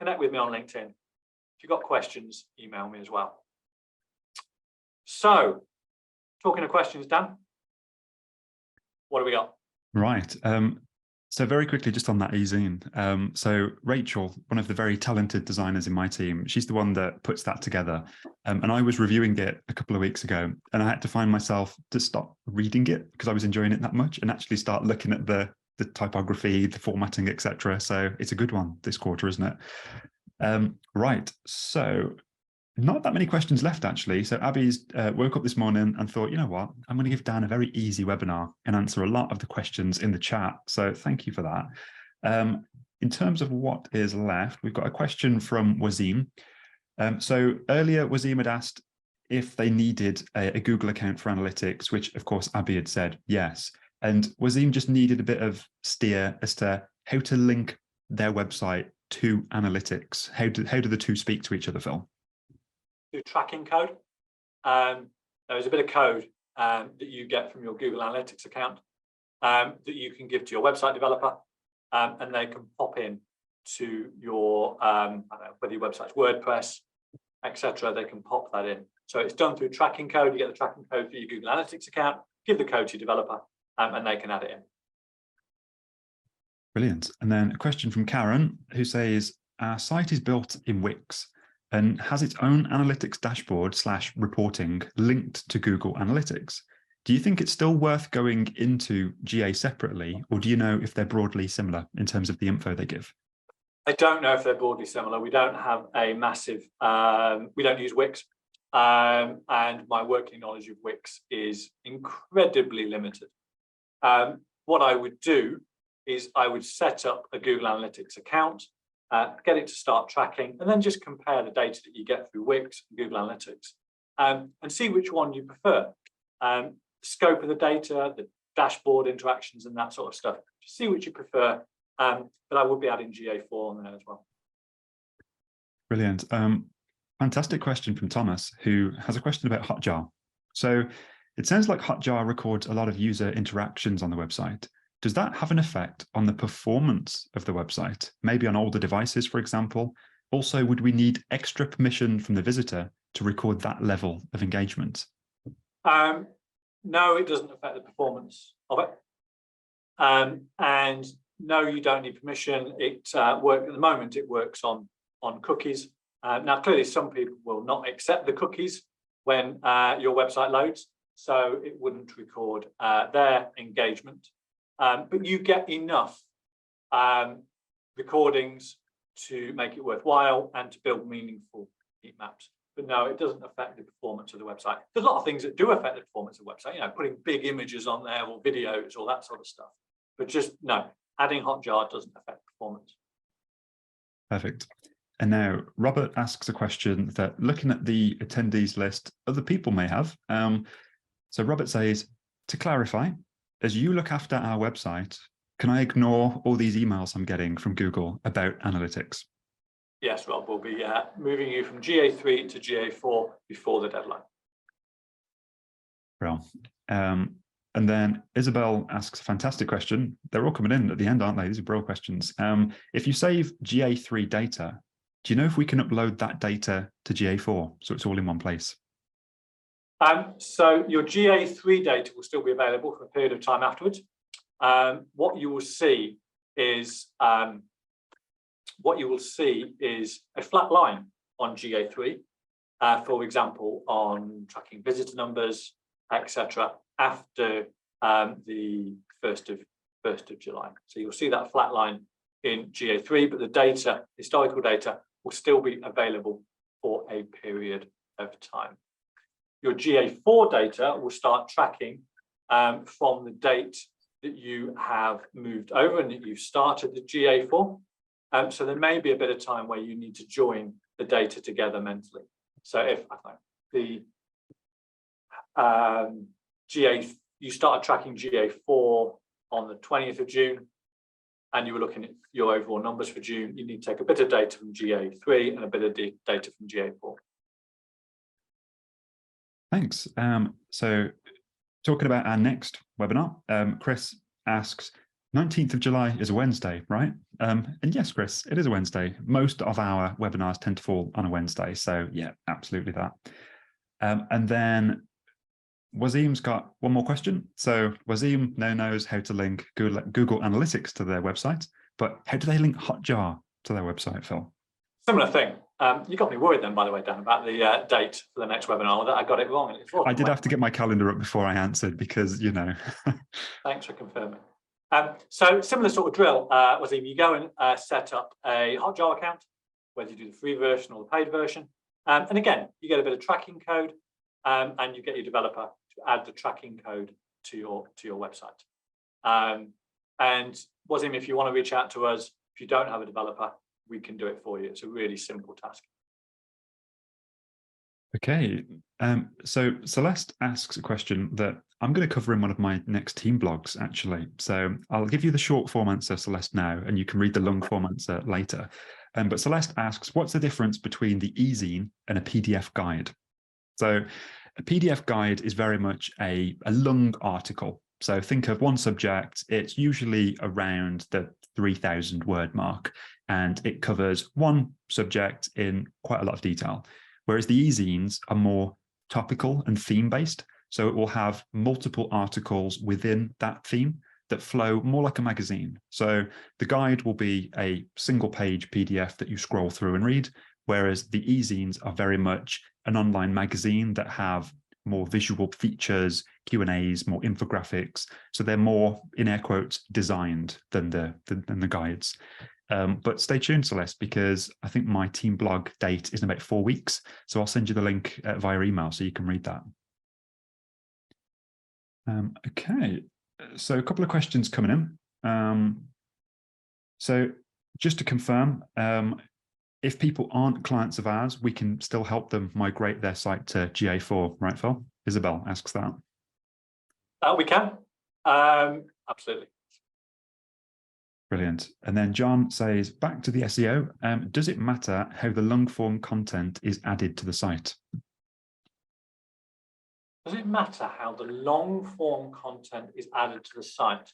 Connect with me on LinkedIn. If you've got questions, email me as well. So, talking of questions, Dan, what do we got? Right. So very quickly, just on that e-zine. So Rachel, one of the very talented designers in my team, she's the one that puts that together. And I was reviewing it a couple of weeks ago, and I had to find myself to stop reading it because I was enjoying it that much and actually start looking at the typography, the formatting, etc. So it's a good one this quarter, isn't it? Right. So not that many questions left, actually. So Abby's woke up this morning and thought, you know what, I'm going to give Dan a very easy webinar and answer a lot of the questions in the chat. So thank you for that. In terms of what is left, we've got a question from Wazim. So earlier, Wazim had asked if they needed a Google account for analytics, which of course Abby had said yes. And Wazim just needed a bit of steer as to how to link their website to analytics. How do the two speak to each other, Phil? Tracking code. There's a bit of code that you get from your Google Analytics account that you can give to your website developer, and they can pop in to your I don't know, whether your website's WordPress, etc. They can pop that in. So it's done through tracking code. You get the tracking code for your Google Analytics account, give the code to your developer, and they can add it in. Brilliant. And then a question from Karen, who says, our site is built in Wix and has its own analytics dashboard / reporting linked to Google Analytics. Do you think it's still worth going into GA separately, or do you know if they're broadly similar in terms of the info they give? I don't know if they're broadly similar. We don't have a massive, we don't use Wix. And my working knowledge of Wix is incredibly limited. What I would do is I would set up a Google Analytics account, get it to start tracking, and then just compare the data that you get through Wix and Google Analytics, and see which one you prefer. The scope of the data, the dashboard interactions, and that sort of stuff. Just see which you prefer. But I would be adding GA4 on there as well. Brilliant. Fantastic question from Thomas, who has a question about Hotjar. So it sounds like Hotjar records a lot of user interactions on the website. does that have an effect on the performance of the website? Maybe on older devices, for example. Also, would we need extra permission from the visitor to record that level of engagement? No, it doesn't affect the performance of it. And no, you don't need permission. It works at the moment. It works on cookies. Now, clearly, some people will not accept the cookies when your website loads, so it wouldn't record their engagement. But you get enough recordings to make it worthwhile and to build meaningful heat maps. But no, it doesn't affect the performance of the website. There's a lot of things that do affect the performance of the website, putting big images on there or videos or that sort of stuff. But just no, adding Hotjar doesn't affect performance. Perfect. And now Robert asks a question that, looking at the attendees list, other people may have. So Robert says, to clarify, as you look after our website, can I ignore all these emails I'm getting from Google about analytics? Yes, Rob, we'll be moving you from GA3 to GA4 before the deadline. Well, and then Isabel asks a fantastic question. They're all coming in at the end, aren't they? These are brilliant questions. If you save GA3 data, do you know if we can upload that data to GA4 so it's all in one place? So your GA3 data will still be available for a period of time afterwards. What you will see is a flat line on GA3, for example, on tracking visitor numbers, etc. after the 1st of July. So you'll see that flat line in GA3, but the data, historical data, will still be available for a period of time. Your GA4 data will start tracking from the date that you have moved over and that you've started the GA4. So there may be a bit of time where you need to join the data together mentally. So if the you started tracking GA4 on the 20th of June, and you were looking at your overall numbers for June, you need to take a bit of data from GA3 and a bit of data from GA4. Thanks. So talking about our next webinar, Chris asks, 19th of July is a Wednesday, right? And yes, Chris, it is a Wednesday. Most of our webinars tend to fall on a Wednesday. So yeah, absolutely that. And then Wazim's got one more question. So Wazim now knows how to link Google Analytics to their website, but how do they link Hotjar to their website, Phil? Similar thing. You got me worried then, by the way, Dan, about the date for the next webinar. That I got it wrong. I did have to get my calendar up before I answered because, Thanks for confirming. So similar sort of drill, Wazim, you go and set up a Hotjar account, whether you do the free version or the paid version. And again, you get a bit of tracking code and you get your developer to add the tracking code to your website. And Wazim, if you want to reach out to us, if you don't have a developer, we can do it for you. It's a really simple task. Okay, so Celeste asks a question that I'm going to cover in one of my next team blogs, actually. So I'll give you the short form answer, Celeste, now, and you can read the long form answer later. But Celeste asks, what's the difference between the e-zine and a PDF guide? So a PDF guide is very much a long article. So think of one subject, it's usually around the 3,000 word mark, and it covers one subject in quite a lot of detail. Whereas the e-zines are more topical and theme-based. So it will have multiple articles within that theme that flow more like a magazine. So the guide will be a single-page PDF that you scroll through and read, whereas the e-zines are very much an online magazine that have more visual features, Q&As, more infographics. So they're more, in air quotes, designed than the guides. But stay tuned, Celeste, because I think my team blog date is in about 4 weeks. So I'll send you the link via email so you can read that. Okay, so a couple of questions coming in. So just to confirm, if people aren't clients of ours, we can still help them migrate their site to GA4, right, Phil? Isabel asks that. We can, absolutely. Brilliant. And then John says, back to the SEO, does it matter how the long form content is added to the site? Does it matter how the long form content is added to the site?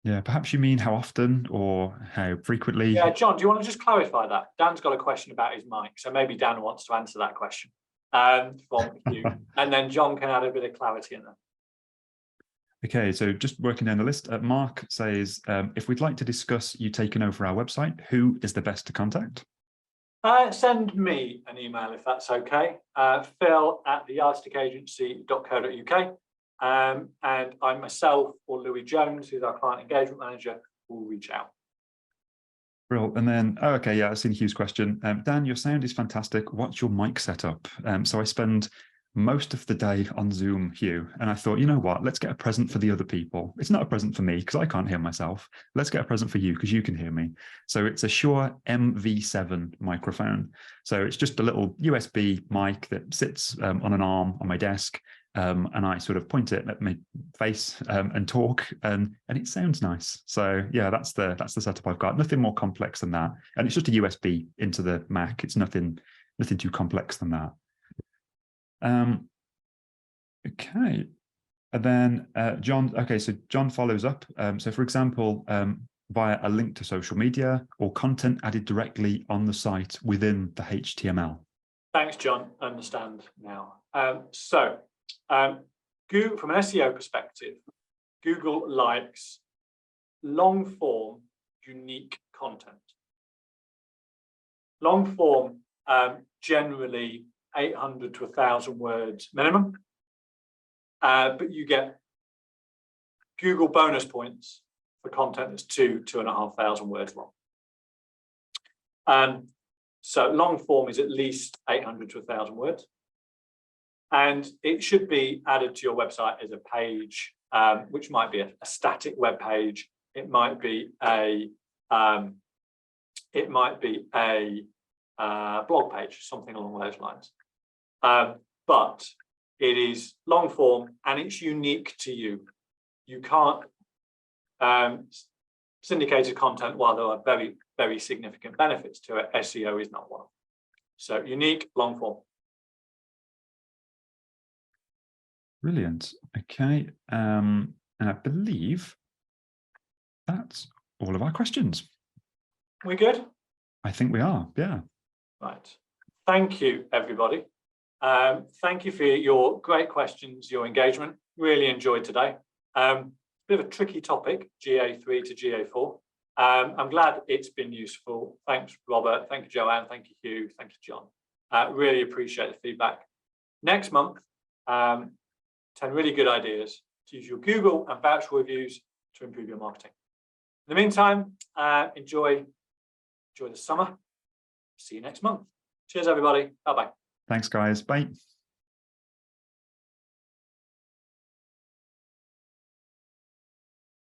Yeah, perhaps you mean how often or how frequently? Yeah, John, do you want to just clarify that? Dan's got a question about his mic, so maybe Dan wants to answer that question from you, and then John can add a bit of clarity in there. Okay, so just working down the list, Mark says, if we'd like to discuss you taking over our website, who is the best to contact? Send me an email if that's okay, phil@theyardstick.agency.co.uk, and I myself or Louis Jones, who's our client engagement manager, will reach out. Brilliant. And then, oh, okay, yeah, I've seen Hugh's question. Dan, your sound is fantastic. What's your mic setup? So I spend most of the day on Zoom, Hugh, and I thought, you know what, let's get a present for the other people. It's not a present for me because I can't hear myself. Let's get a present for you because you can hear me. So it's a Shure MV7 microphone. So it's just a little USB mic that sits on an arm on my desk. And I sort of point it at my face and talk, and it sounds nice. So yeah, that's the setup I've got. Nothing more complex than that, and it's just a USB into the Mac. It's nothing too complex than that. Okay, and then John. Okay, so John follows up. So for example, via a link to social media or content added directly on the site within the HTML. Thanks, John. Understand now. Google, from an SEO perspective, Google likes long form, unique content. Long form, generally 800 to 1,000 words minimum, but you get Google bonus points for content that's 2,500 words long. So long form is at least 800 to 1,000 words. And it should be added to your website as a page, which might be a static web page. It might be a blog page, something along those lines. But it is long form and it's unique to you. You can't syndicated content, while there are very, very significant benefits to it, SEO is not one of them. So unique, long form. Brilliant. Okay. And I believe that's all of our questions. We good? I think we are, yeah. Right. Thank you, everybody. Thank you for your great questions, your engagement. Really enjoyed today. Bit of a tricky topic, GA3 to GA4. I'm glad it's been useful. Thanks, Robert. Thank you, Joanne. Thank you, Hugh. Thank you, John. Really appreciate the feedback. Next month, 10 really good ideas to use your Google and voucher reviews to improve your marketing. In the meantime, enjoy the summer. See you next month. Cheers, everybody. Bye-bye. Thanks, guys. Bye.